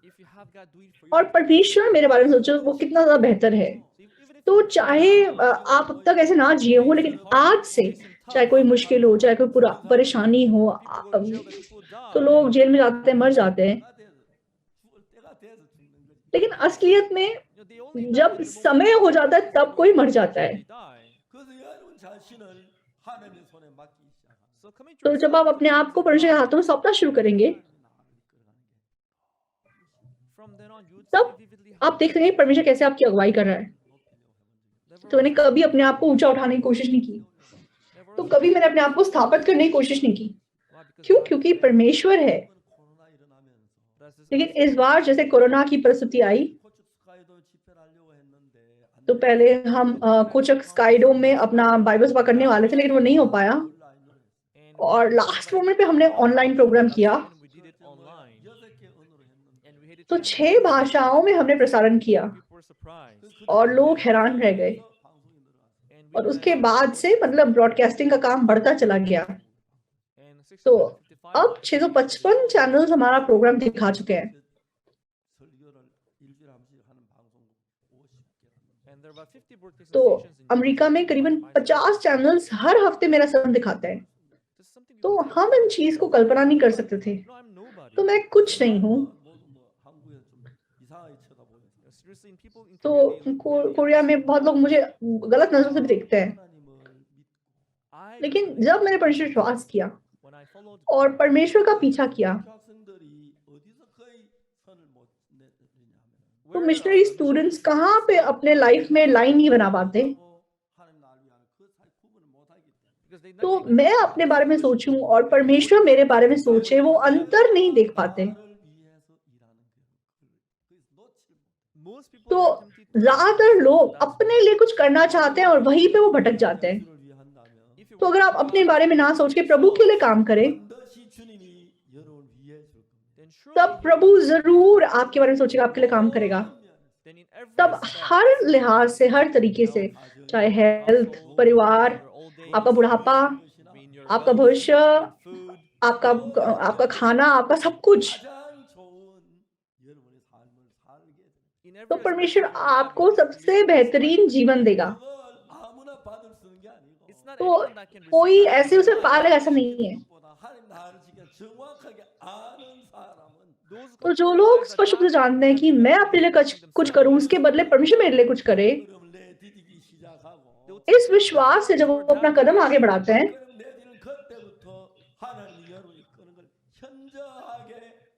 C: if you have God do it for you,
B: और परमेश्वर मेरे बारे में सोचो, वो कितना ज्यादा बेहतर है।
C: so even if
B: तो चाहे आप अब तक ऐसे ना जिए हो, लेकिन आज से चाहे कोई मुश्किल हो, चाहे कोई पूरा परेशानी हो,
C: people go to jail, that people die,
B: तो लोग जेल में जाते हैं, मर जाते हैं।
A: 죽을 때가 돼서 죽는 거지.
B: लेकिन असलियत में
C: you know, they only die
B: जब
C: when the moment
B: समय हो जाता है तब कोई मर जाता है।
C: they die.
A: 그래서 여러분 자신을 하나님의 손에 맡기기 시작하면
C: So commit
B: तो जब आप
C: yourself
B: अपने आप को परमेश्वर के हाथों में सौंपना शुरू करेंगे
C: from then on, you would
B: तब
C: see vividly
B: आप देख सकेंगे परमेश्वर कैसे आपकी अगुवाई कर रहा है।
C: Never
B: तो मैंने
C: was
B: कभी अपने आप को ऊंचा उठाने की कोशिश नहीं की,
C: never
B: तो
C: was
B: कभी मैंने अपने आप को स्थापित करने की कोशिश नहीं की।
C: Why? Because
B: क्यों?
C: God is
B: क्योंकि
C: there.
B: परमेश्वर है।
A: 코로나 일어나면서
C: But as this
B: लेकिन इस
C: uncertainty
B: बार जैसे कोरोना की परिस्थिति आई,
A: 코츠 스카이도 집회를 하려고 했는데 안
B: तो
A: 되고
B: पहले हम कोचक स्काईडोम में अपना बाइबल सभा करने वाले थे, लेकिन वो नहीं हो पाया।
A: 온라인으로 했어요.
C: and
B: और लास्ट मोमेंट पे हमने ऑनलाइन प्रोग्राम किया,
C: and we did it online
A: 6개 언어로 했는데
C: and we had it
B: तो
C: translated.
B: 6 भाषाओं में हमने प्रसारण किया
C: People were surprised.
B: और लोग हैरान रह गए।
A: 방송이 늘어났어요.
C: And
B: और
C: we
B: उसके
C: had,
B: बाद से मतलब ब्रॉडकास्टिंग का काम बढ़ता चला गया।
C: and
B: तो
C: 655
B: अब 655 चैनल्स हमारा प्रोग्राम दिखा चुके हैं।
A: 설교를 일주일에 한 번씩 하는 방송 50개.
C: and there are about 50 broadcast
B: तो
C: stations in
B: अमेरिका में करीबन 50 चैनल्स हर हफ्ते मेरा सत्संग दिखाते हैं।
C: This is something
B: तो
C: people
B: हम इन चीज को कल्पना नहीं कर सकते थे।
C: no, I'm nobody.
B: तो मैं कुछ नहीं हूँ।
A: 뭐 한국에 좀 이상하게 쳐다보여서
C: Seriously, and people in
B: तो
C: Korea, they look really
B: Korea में बहुत लोग मुझे गलत नजर से भी देखते हैं।
A: 하나님을 믿고
C: I
B: लेकिन
C: believe
B: जब मैंने परमेश्वर विश्वास किया
C: when I followed
B: और परमेश्वर का पीछा किया,
A: 학생들이 어디서 거의 선을 못 내느냐면
B: तो मिशनरी स्टूडेंट्स कहाँ पे अपने लाइफ में लाइन नहीं बना पाते।
A: 하나님 나를 위하는 그 사이 구분을 못 하기 때문에
C: because they
B: तो मैं अपने बारे में सोचूं और परमेश्वर मेरे बारे में सोचे, वो अंतर नहीं देख पाते।
A: 나를 위해서 일하는 그래서 놓칠 못
C: most people
B: तो
C: are tempted to
B: ज्यादातर लोग अपने लिए कुछ करना चाहते हैं और वहीं पे वो भटक जाते हैं।
A: 주를 위한다면
C: if you
B: तो अगर आप अपने बारे में ना सोच के प्रभु के लिए काम करें,
A: 반드시 주님이 여러분을 위해 줄 겁니다.
C: then surely
B: तब
C: he
B: प्रभु जरूर आपके बारे में सोचेगा, आपके लिए काम करेगा।
C: then in every
B: तब
C: respect,
B: हर लिहाज से, हर तरीके से, चाहे हेल्थ, परिवार,
C: your old age,
B: आपका बुढ़ापा,
C: in your
B: आपका
C: wealth,
B: भविष्य,
C: in food,
B: आपका आपका खाना, आपका सब कुछ,
A: 가장 좋은 여러분의 삶을 살게 됩니다.
C: in every
B: तो
C: aspect
B: परमेश्वर
C: of your life,
B: आपको
C: you can
B: सबसे
C: live this
B: बेहतरीन
C: life.
B: जीवन देगा।
A: 그걸 아무나 받을 수 있는 게 아니고
C: It's not
B: तो
C: anyone that can receive
B: कोई
C: that.
B: ऐसे उसे पालेगा, ऐसा नहीं है।
A: 것보다 하나님 나를 지켜 정확하게 아는 사람은
C: Those
B: तो जो लोग स्पष्ट रूप से जानते हैं कि मैं अपने लिए कुछ करूं, उसके बदले परमेश्वर मेरे लिए कुछ करे,
A: 그럼 내 디디기 시작하고
B: इस विश्वास से जब वो अपना कदम आगे बढ़ाते हैं,
A: 그럼 내 뒤를 그때부터 하나님이 여러분이 끄는 걸 현저하게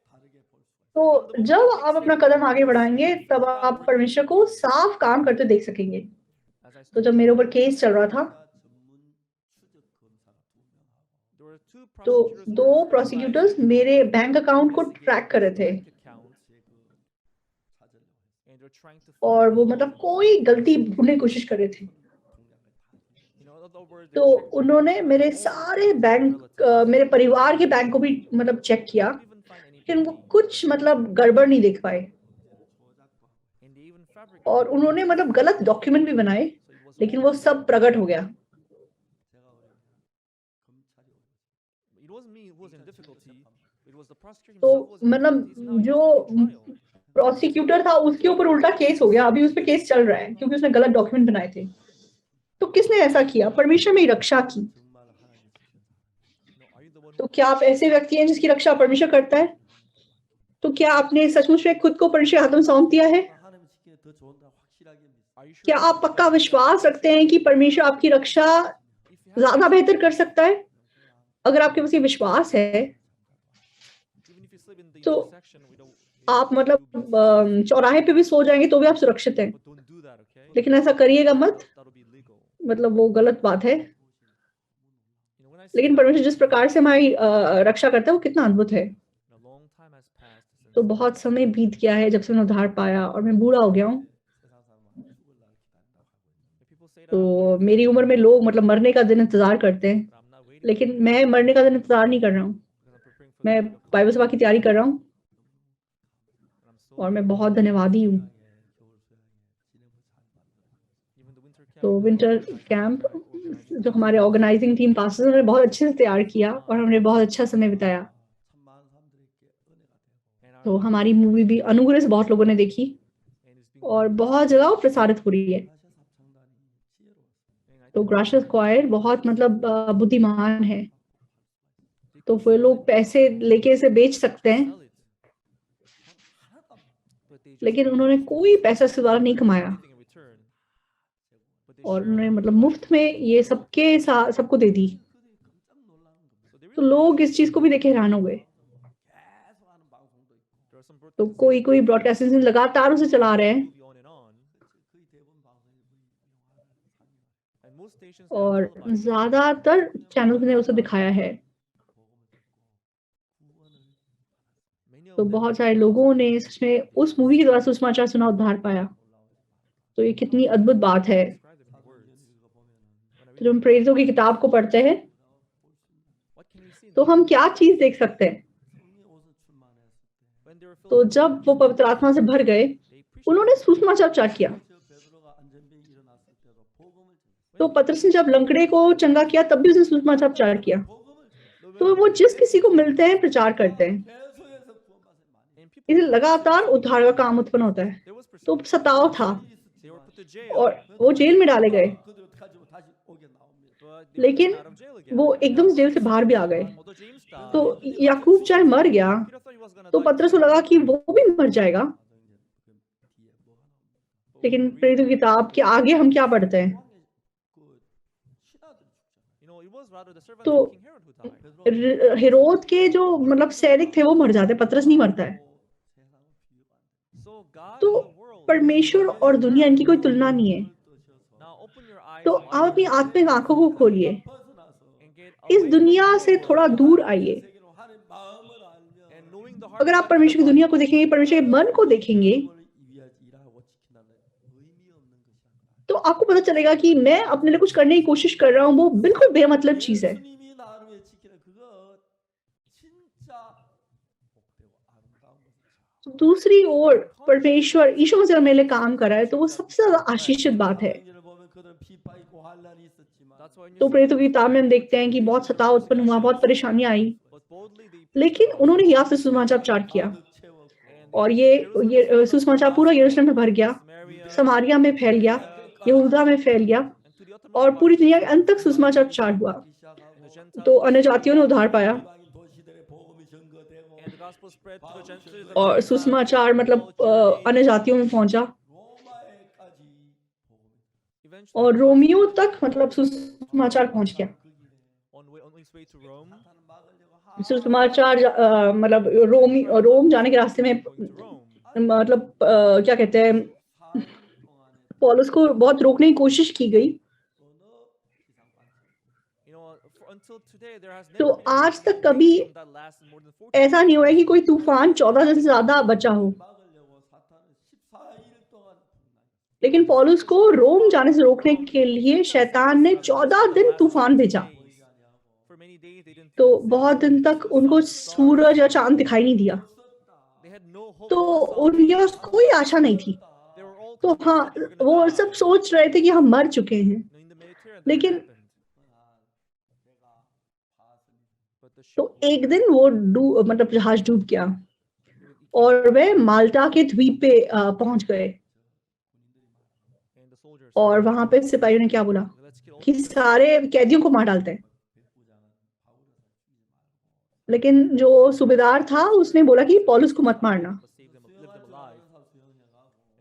A: 다르게 볼 수가 있어요.
B: तो जब आप अपना कदम आगे बढ़ाएंगे, तब आप परमेश्वर को साफ काम करते देख सकेंगे।
C: As I
B: तो जब मेरे ऊपर केस चल रहा था,
A: 전문 추적 검사가 2명하고
C: there were two
B: तो
C: prosecutors
B: दो प्रोसिक्यूटर्स मेरे बैंक अकाउंट को ट्रैक कर रहे थे
C: account,
A: 찾으려고
C: and they're trying to
B: और वो मतलब कोई गलती ढूंढने की कोशिश कर रहे थे।
C: in other words,
B: तो उन्होंने मेरे सारे बैंक, मेरे परिवार के बैंक को भी मतलब चेक किया,
C: even find any
B: लेकिन वो कुछ मतलब गड़बड़ नहीं देख पाए
C: and they even fabricated
B: और उन्होंने मतलब गलत डॉक्यूमेंट भी बनाए,
C: so it was
B: लेकिन वो सब प्रकट हो गया।
A: 제가 그랬는데 검찰이
C: it wasn't me who was in difficulty, it was the prosecutor
B: तो
C: himself was in
B: मतलब
C: difficulty. He's now
B: जो
C: in trial.
B: प्रोसिक्यूटर था उसके ऊपर उल्टा केस हो गया, अभी उस पर केस चल रहा है क्योंकि उसने गलत डॉक्यूमेंट बनाए थे। तो किसने ऐसा किया? परमेश्वर में रक्षा की।
A: 정말 하나님 주신
C: No, are you the one
B: तो
C: who
B: क्या आप ऐसे व्यक्ति हैं जिसकी रक्षा परमेश्वर करता है? तो क्या आपने सचमुच में खुद को परमेश्वर के हाथों में सौंप दिया है?
A: 하나님 지키는 더 좋은다 확실하게 믿습니다.
C: are you sure
B: क्या
C: that
B: आप
C: you
B: पक्का
C: have
B: विश्वास रखते हैं कि परमेश्वर आपकी रक्षा
C: if you have
B: ज्यादा बेहतर कर सकता है? अगर आपके पास ये विश्वास है,
C: even if you sleep in the
B: तो
C: intersection we don't
B: आप मतलब चौराहे पे भी सो जाएंगे तो भी आप सुरक्षित हैं।
C: but don't do that, okay?
B: लेकिन ऐसा करिएगा मत,
C: That'll be illegal.
B: मतलब वो गलत बात है।
C: You know, when I say
B: लेकिन
C: that,
B: परमेश्वर जिस प्रकार से हमारी रक्षा करता है वो कितना अद्भुत है।
C: a long time has passed since
B: तो बहुत समय बीत गया है जब से मैंने उद्धार पाया और मैं बूढ़ा हो गया हूँ।
A: 세상 사람은 죽을 날 기다린다고 하고
C: people say that
B: तो मेरी उम्र में लोग मतलब मरने का दिन इंतजार करते हैं,
C: but I'm not waiting
B: लेकिन मैं मरने का दिन इंतजार नहीं कर रहा हूँ।
C: because I'm preparing for
B: मैं
C: the kingdom
B: बाइबल सभा की तैयारी कर रहा हूँ
C: and I'm so
B: और मैं बहुत धन्यवादी हूँ।
A: 겨울 수양회 진행을 잘 만들어요.
C: even the winter camp
B: तो विंटर कैंप
C: organizing
B: जो हमारे ऑर्गेनाइजिंग टीम पास्टर्स ने बहुत अच्छे से तैयार किया और हमने बहुत अच्छा समय बिताया।
A: 참 많은 사람들에게 은혜가 되고
C: and
B: तो हमारी मूवी भी अनुग्रह से बहुत लोगों ने देखी
C: it's being
B: और बहुत जगह वो प्रसारित हो रही है।
A: 라시아 합창단이 지혜로웠어요.
C: and I
B: तो ग्राशियस क्वायर बहुत मतलब बुद्धिमान है, तो वो लोग पैसे लेके इसे बेच सकते हैं,
C: sell it
A: 하나도 안
C: but they just
B: लेकिन उन्होंने कोई पैसा इसके द्वारा नहीं कमाया
C: anything in return but they
B: और
C: share
B: उन्होंने
C: it
B: मतलब मुफ्त में ये सबको दे दी।
A: 그들이 깜짝 놀라는 겁니다.
C: so they
B: तो
C: really
B: लोग इस चीज को भी देखे हैरान हो गए।
A: 계속 하는 방송도 있고
C: there are some
B: तो तो कोई कोई ब्रॉडकास्टिंग लगातार उसे चला रहे हैं,
C: movie on and on.
A: 거의 대부분 방송이 영화를
C: And most stations they have
B: और
C: televised it.
B: ज्यादातर चैनल ने उसे दिखाया है।
C: Many of
B: तो
C: them
B: बहुत
C: have
B: सारे
C: been
B: लोगों ने सच में उस मूवी के द्वारा सुषमाचार सुना, उद्धार पाया। तो ये कितनी अद्भुत बात है।
C: described them in words. When I
B: तो जब हम
C: read
B: प्रेरितों की किताब को पढ़ते हैं
C: what can we see in
B: तो
C: them?
B: हम क्या चीज देख सकते हैं?
A: 성령의 옷을 출만했을 때
C: When they were filled
B: तो
C: with
B: जब वो पवित्र आत्मा से भर गए,
C: they preached
B: उन्होंने सुसमाचार किया।
A: 저 베드로가 안전병이 일어났을 때도 복음을 전했어요.
B: तो पतरस ने जब लंगड़े को चंगा किया तब भी उसने सुसमाचार किया।
A: 복음을 전했어요.
B: तो वो जिस किसी को मिलते हैं प्रचार करते हैं,
A: 계속해서 구원받을 많이.
C: and people
B: इसलिए लगातार उद्धार का काम उत्पन्न होता है।
C: there was
B: तो
C: persecution.
B: सताव था
C: They were put to jail.
B: और वो जेल में डाले गए,
A: 그들 가지고 다시 오게 나옵니다.
C: But they were
B: लेकिन
C: taken out of jail again.
B: वो एकदम से जेल से बाहर भी आ गए।
C: Although James died,
B: तो याकूब चाहे मर गया,
C: Peter thought he was gonna
B: तो
C: die
B: पतरस
C: too.
B: को लगा कि वो भी मर जाएगा।
A: 뒤에 뭐가 나옵니다.
C: But
B: लेकिन
C: when we read
B: प्रेरितों की किताब के आगे हम क्या पढ़ते हैं?
A: 그 신하들이 죽잖아요.
C: you know, it was rather the servants
B: तो
C: of King Herod who died.
B: Herod के जो मतलब सैनिक थे वो मर जाते, पतरस नहीं मरता है।
C: So God
B: तो
C: and the world.
B: परमेश्वर और दुनिया इनकी कोई तुलना नहीं है।
C: Now open your eyes
B: तो
C: wide
B: आप अपनी आत्मिक आंखों को खोलिए,
C: and get
B: इस
C: away
B: दुनिया
C: from
B: से
C: the
B: थोड़ा
C: world.
B: दूर आइए।
C: And knowing the heart
B: अगर
C: of
B: आप
C: God
B: परमेश्वर की दुनिया को देखेंगे, परमेश्वर के मन को देखेंगे, तो आपको पता चलेगा कि मैं अपने लिए कुछ करने की कोशिश कर रहा हूँ, वो बिल्कुल बेमतलब चीज है।
A: 예수님이 나를 위해 지키는 그거 진짜 복되고 아름다운 것이죠.
B: दूसरी ओर परमेश्वर यीशु मसीह मेरे लिए काम कर रहा है, तो वो सबसे ज्यादा आशीषित बात है।
A: 사도행전을 보면 그들은 비파 있고 환란이 있었지만
C: That's why when
B: तो
C: you
B: प्रेरितों की किताब में हम देखते हैं कि बहुत सताव उत्पन्न हुआ, बहुत परेशानियां आई,
C: but boldly they
B: लेकिन उन्होंने यहाँ से सुसमाचार किया
A: 가득 채웠고
C: and
B: और ये सुसमाचार पूरा यरूशलेम में भर गया,
C: Samaria
B: समारिया में फैल गया, यहूदा में फैल गया
C: and to the uttermost
B: और
C: part
B: पूरी दुनिया के अंत तक सुसमाचार हुआ।
C: and the Gentiles
B: तो अन्य जातियों ने उद्धार पाया
A: 이방인 도시들의 복음이 전거되고
C: and the gospel spread to the Gentiles
B: और सुसमाचार मतलब अन्य जातियों में पहुंचा
A: 로마에까지 복음이
C: eventually
B: और रोमियो तक मतलब सुसमाचार पहुंच गया।
C: on its way to Rome
A: 사탄은 막으려고
B: सुसमाचार मतलब रोम जाने के रास्ते में
C: going to Rome
B: मतलब क्या कहते हैं,
A: 4년 동안에
B: पौलुस को बहुत रोकने की कोशिश की गई।
A: 어느 지상반체
C: you know until today there has
B: तो
C: never been
B: आज तक कभी
C: a that lasted more than 40
B: ऐसा नहीं हुआ है कि कोई तूफान 14 दिन से ज्यादा बचा हो,
A: 막으려고 사탄은 14일 동안 풍랑이
B: लेकिन पौलुस को रोम जाने से रोकने के लिए शैतान ने 14 दिन तूफान भेजा।
C: for many days they didn't
B: तो बहुत दिन तक उनको सूरज या चांद दिखाई नहीं दिया,
C: they had no hope
B: तो
C: for the sun.
B: उनके पास कोई आशा नहीं थी।
C: They were all
B: तो
C: convinced
B: हाँ,
C: that they were gonna
B: वो
C: die.
B: सब सोच रहे थे कि हम मर चुके हैं,
C: In the Mediterranean,
B: लेकिन
C: that happened.
A: 내가 봤습니다.
C: But the
B: तो
C: ship
B: एक दिन वो मतलब जहाज डूब गया और वे माल्टा के द्वीप पे पहुंच गए
C: and the soldiers
B: और वहां पे सिपाहियों ने क्या बोला
C: let's kill all
B: कि सारे कैदियों को मार डालते हैं। लेकिन जो सूबेदार था उसने बोला कि पौलुस को मत मारना,
C: but save them, live them alive.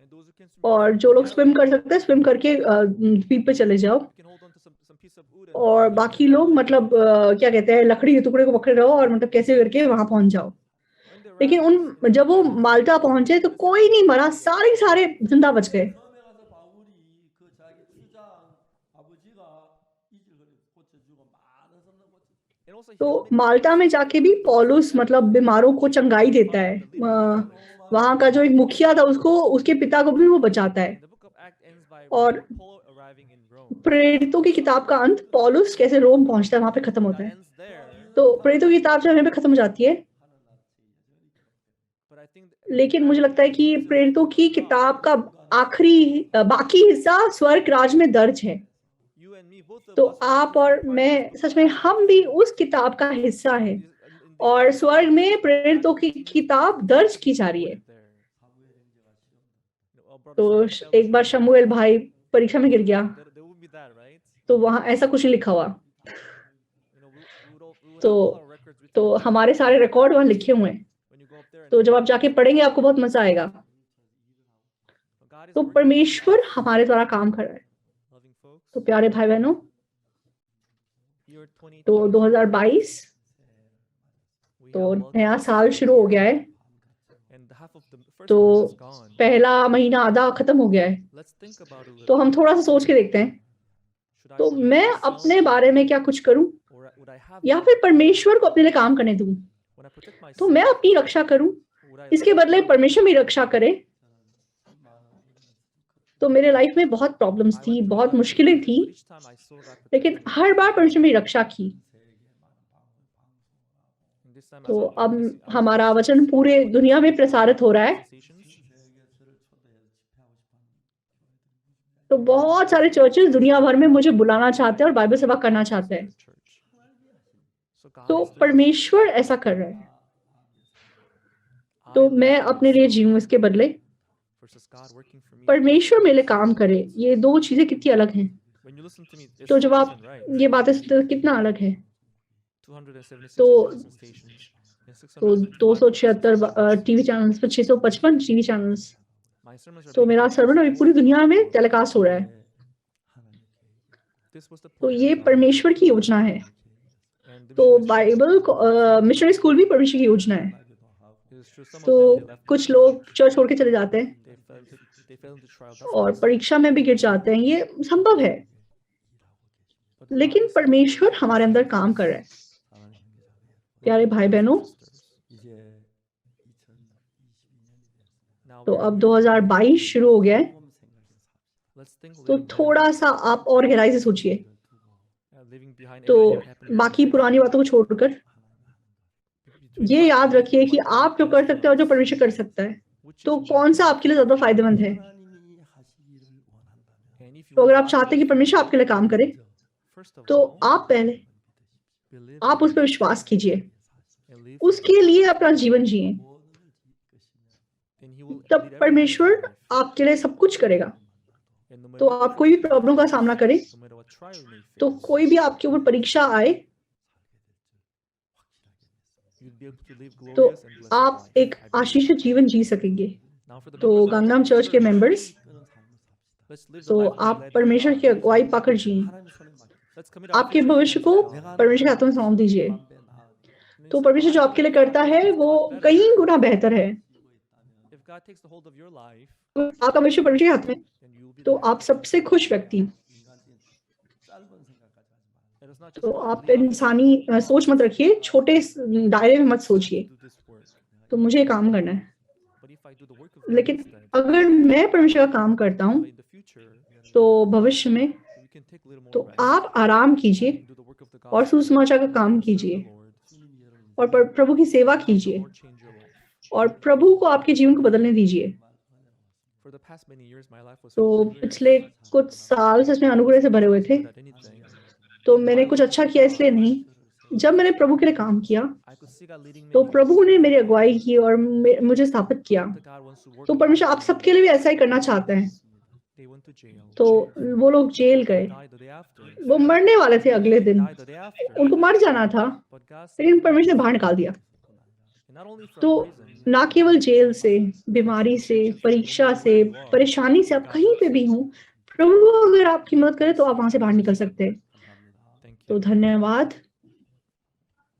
C: And those who can swim
B: और जो लोग स्विम कर सकते हैं स्विम करके द्वीप पे चले जाओ,
C: can hold on to some piece of wood
B: और बाकी लोग मतलब क्या कहते हैं लकड़ी के टुकड़े को पकड़े रहो और मतलब कैसे करके वहां पहुंच जाओ।
C: when they
B: लेकिन उन जब वो माल्टा पहुंचे तो कोई नहीं मरा, सारे जिंदा बच गए।
A: 처음에 가서 바울이 그 자기 추장 아버지가 이질을 고쳐주고 많은 사람들 고쳐.
C: and also
B: तो
C: healed many
B: माल्टा में जाके भी पौलुस मतलब बीमारों को चंगाई देता है। वहां का जो एक मुखिया था उसको उसके पिता को भी वो बचाता है।
C: The book of Acts ends by
B: और
C: Paul arriving in Rome.
B: प्रेरितों की किताब का अंत पौलुस कैसे रोम पहुंचता है वहां पे खत्म होता
C: That
B: है।
C: ends there.
B: तो प्रेरितों की किताब जब यहाँ पे खत्म हो जाती है,
C: But I think
B: लेकिन मुझे लगता है कि प्रेरितों की किताब का आखिरी बाकी हिस्सा स्वर्ग राज में दर्ज है।
C: you and me, both of
B: तो
C: us, are
B: आप और मैं सच में हम भी उस किताब का हिस्सा है
C: in the
B: और स्वर्ग में प्रेरितों की किताब दर्ज की जा रही है।
C: there. Our brother
B: तो
C: Samuel
B: एक बार शमूएल भाई परीक्षा में गिर गया,
C: there would be that, right?
B: तो वहां ऐसा कुछ नहीं लिखा हुआ,
C: You know, we would
B: तो
C: have all our records written
B: तो
C: down.
B: हमारे सारे रिकॉर्ड वहां लिखे हुए हैं।
C: When you go up there and
B: तो जब आप जाके पढ़ेंगे आपको बहुत मजा आएगा।
C: God is
B: तो
C: working,
B: परमेश्वर हमारे द्वारा काम कर रहा है।
C: loving folks.
B: तो प्यारे भाई बहनों,
C: Year 2020,
B: तो 2022
C: we
B: तो
C: have welcomed
B: नया साल शुरू हो गया है
C: and half of the first
B: तो
C: month is gone.
B: पहला महीना आधा खत्म हो गया है,
C: Let's think about it a
B: तो
C: little.
B: हम थोड़ा सा सोच के देखते हैं,
C: Should I
B: तो
C: protect
B: मैं
C: myself,
B: अपने बारे में क्या कुछ करूं
C: or would I have
B: या
C: God?
B: फिर परमेश्वर को अपने लिए काम करने दूं?
C: When I protect
B: तो
C: myself,
B: मैं अपनी रक्षा करूं,
C: would I
B: इसके
C: let
B: बदले
C: God
B: परमेश्वर मेरी रक्षा करे? तो मेरे लाइफ में बहुत
C: I
B: प्रॉब्लम्स
C: went
B: थी,
C: through
B: बहुत
C: a lot of
B: मुश्किलें
C: things,
B: थी,
C: but each time I saw God
B: लेकिन
C: protect me.
B: हर बार परमेश्वर मेरी रक्षा की।
C: And this time I
B: तो
C: was
B: अब
C: witnessing- I was
B: हमारा
C: witnessing
B: वचन पूरे दुनिया में प्रसारित हो रहा है,
C: sensations.
B: तो बहुत सारे चर्चेस दुनिया भर में मुझे बुलाना चाहते हैं और बाइबल सभा करना चाहते हैं।
C: Church. So God
B: तो
C: is doing
B: परमेश्वर ऐसा कर रहा है,
C: I
B: तो
C: live
B: मैं
C: for
B: अपने लिए जीऊं इसके बदले
C: versus God working for me.
B: परमेश्वर मेरे लिए काम करे। ये दो चीजें कितनी अलग हैं।
C: When you listen to me, it's
B: तो
C: so
B: जब आप
C: different, right?
B: ये बातें सुनते हो, कितना अलग है।
C: 276
B: तो
C: television stations and
B: तो 276 टीवी चैनल्स पर 655 TV channels.
C: My sermons are
B: तो
C: being
B: मेरा
C: broadcast
B: सर्मन
C: all
B: अभी पूरी
C: over the
B: दुनिया में
C: world.
B: टेलीकास्ट हो रहा है।
C: This was the
B: तो
C: plan
B: ये
C: of God.
B: परमेश्वर की योजना है।
C: And the
B: तो
C: missionary
B: बाइबल मिशनरी स्कूल भी परमेश्वर की योजना है।
C: is true, some
B: तो
C: of them, they left the
B: कुछ
C: church.
B: लोग चर्च छोड़ के चले जाते हैं
C: They fell into trial. That's
B: और
C: possible.
B: परीक्षा में भी गिर जाते हैं, ये संभव है।
C: But God
B: लेकिन
C: is
B: परमेश्वर हमारे अंदर काम कर रहा है। प्यारे भाई बहनों,
C: Now
B: तो
C: we're
B: अब
C: here.
B: 2022 शुरू हो गया है,
C: Let's think a
B: तो
C: little better.
B: थोड़ा सा आप और गहराई से सोचिए।
C: Leaving behind
B: तो
C: everything happening in
B: बाकी
C: life.
B: पुरानी बातों को छोड़कर
C: Between
B: ये
C: what
B: याद
C: you did
B: रखिए
C: and
B: कि
C: what God
B: आप जो
C: does
B: कर
C: for
B: सकते हैं और जो
C: us,
B: परमेश्वर कर सकता है,
C: which
B: तो
C: is
B: कौन सा आपके लिए ज्यादा फायदेमंद है।
C: And if you
B: तो अगर
C: want
B: आप चाहते हैं कि परमेश्वर आपके लिए काम करे,
C: first of
B: तो
C: all,
B: आप पहले
C: believe
B: आप उस पर विश्वास कीजिए,
C: and live for
B: उसके लिए अपना जीवन जिए,
C: then He will
B: तब
C: lead everything in
B: परमेश्वर
C: your life.
B: आपके लिए सब कुछ करेगा।
C: And no matter
B: तो
C: what
B: आप कोई भी प्रॉब्लम का सामना करें,
C: no matter what trial you may
B: तो
C: face,
B: कोई भी आपके ऊपर परीक्षा आए,
C: you'll be able to live
B: तो
C: glorious and blessed
B: आप
C: life.
B: एक
C: I believe.
B: आशीषित जीवन जी सकेंगे।
C: Now for the
B: तो
C: members of
B: गांगनाम चर्च के
C: church,
B: members,
C: let's live the
B: तो
C: life of
B: आप
C: led by
B: परमेश्वर
C: God.
B: की अगुवाई पाकर जिए,
C: Let's commit our
B: आपके
C: future in the
B: भविष्य
C: hands
B: को
C: of God.
B: परमेश्वर के हाथों में सौंप दीजिए।
C: And
B: तो
C: instead,
B: परमेश्वर जो
C: I
B: आपके लिए
C: believe
B: करता
C: God
B: है
C: makes
B: वो
C: God better.
B: कई गुना बेहतर है।
C: If God takes the hold of your life,
B: आपका भविष्य परमेश्वर के हाथ में,
C: then you will be
B: तो
C: the
B: आप
C: happiest
B: सबसे खुश व्यक्ति।
C: It is not just
B: तो
C: about
B: आप
C: believing
B: इंसानी सोच मत रखिए, छोटे दायरे में मत सोचिए।
C: to do this work.
B: तो मुझे ये काम करना है,
C: But if I do the work of God
B: लेकिन
C: instead,
B: अगर मैं परमेश्वर का काम करता हूँ,
C: in the future,
B: तो भविष्य में
C: we can take a little more
B: तो
C: rest
B: आप आराम कीजिए
C: and do the work of the
B: और
C: gospel.
B: सुसमाचार का काम
C: Serve
B: कीजिए
C: the Lord.
B: और प्रभु की सेवा
C: Let the
B: कीजिए
C: Lord change your life.
B: और प्रभु को आपके जीवन को बदलने दीजिए।
C: For the past many years, my life was
B: तो
C: full of
B: पिछले कुछ साल सच में अनुग्रह से भरे हुए थे।
C: good at anything.
B: तो मैंने कुछ अच्छा किया इसलिए नहीं, जब मैंने प्रभु के लिए काम किया,
C: I could see God leading
B: तो
C: many
B: प्रभु ने मेरी अगुवाई की और मुझे स्थापित किया।
C: that God wants to work
B: तो
C: in
B: परमेश्वर
C: our
B: आप सबके लिए भी ऐसा ही करना चाहते हैं।
C: They went to jail.
B: तो वो लोग जेल गए,
C: Died the day after.
B: वो मरने वाले थे अगले दिन,
C: Died the day after.
B: उनको मर जाना था,
C: But God
B: लेकिन
C: saved them.
B: परमेश्वर ने बाहर निकाल दिया।
C: And not only from
B: तो
C: prison,
B: ना केवल जेल से, बीमारी से, परीक्षा से, परेशानी से, आप कहीं पे भी हों, प्रभु अगर आपकी मदद करे तो आप वहां से बाहर निकल सकते हैं।
C: thank you.
B: तो धन्यवाद।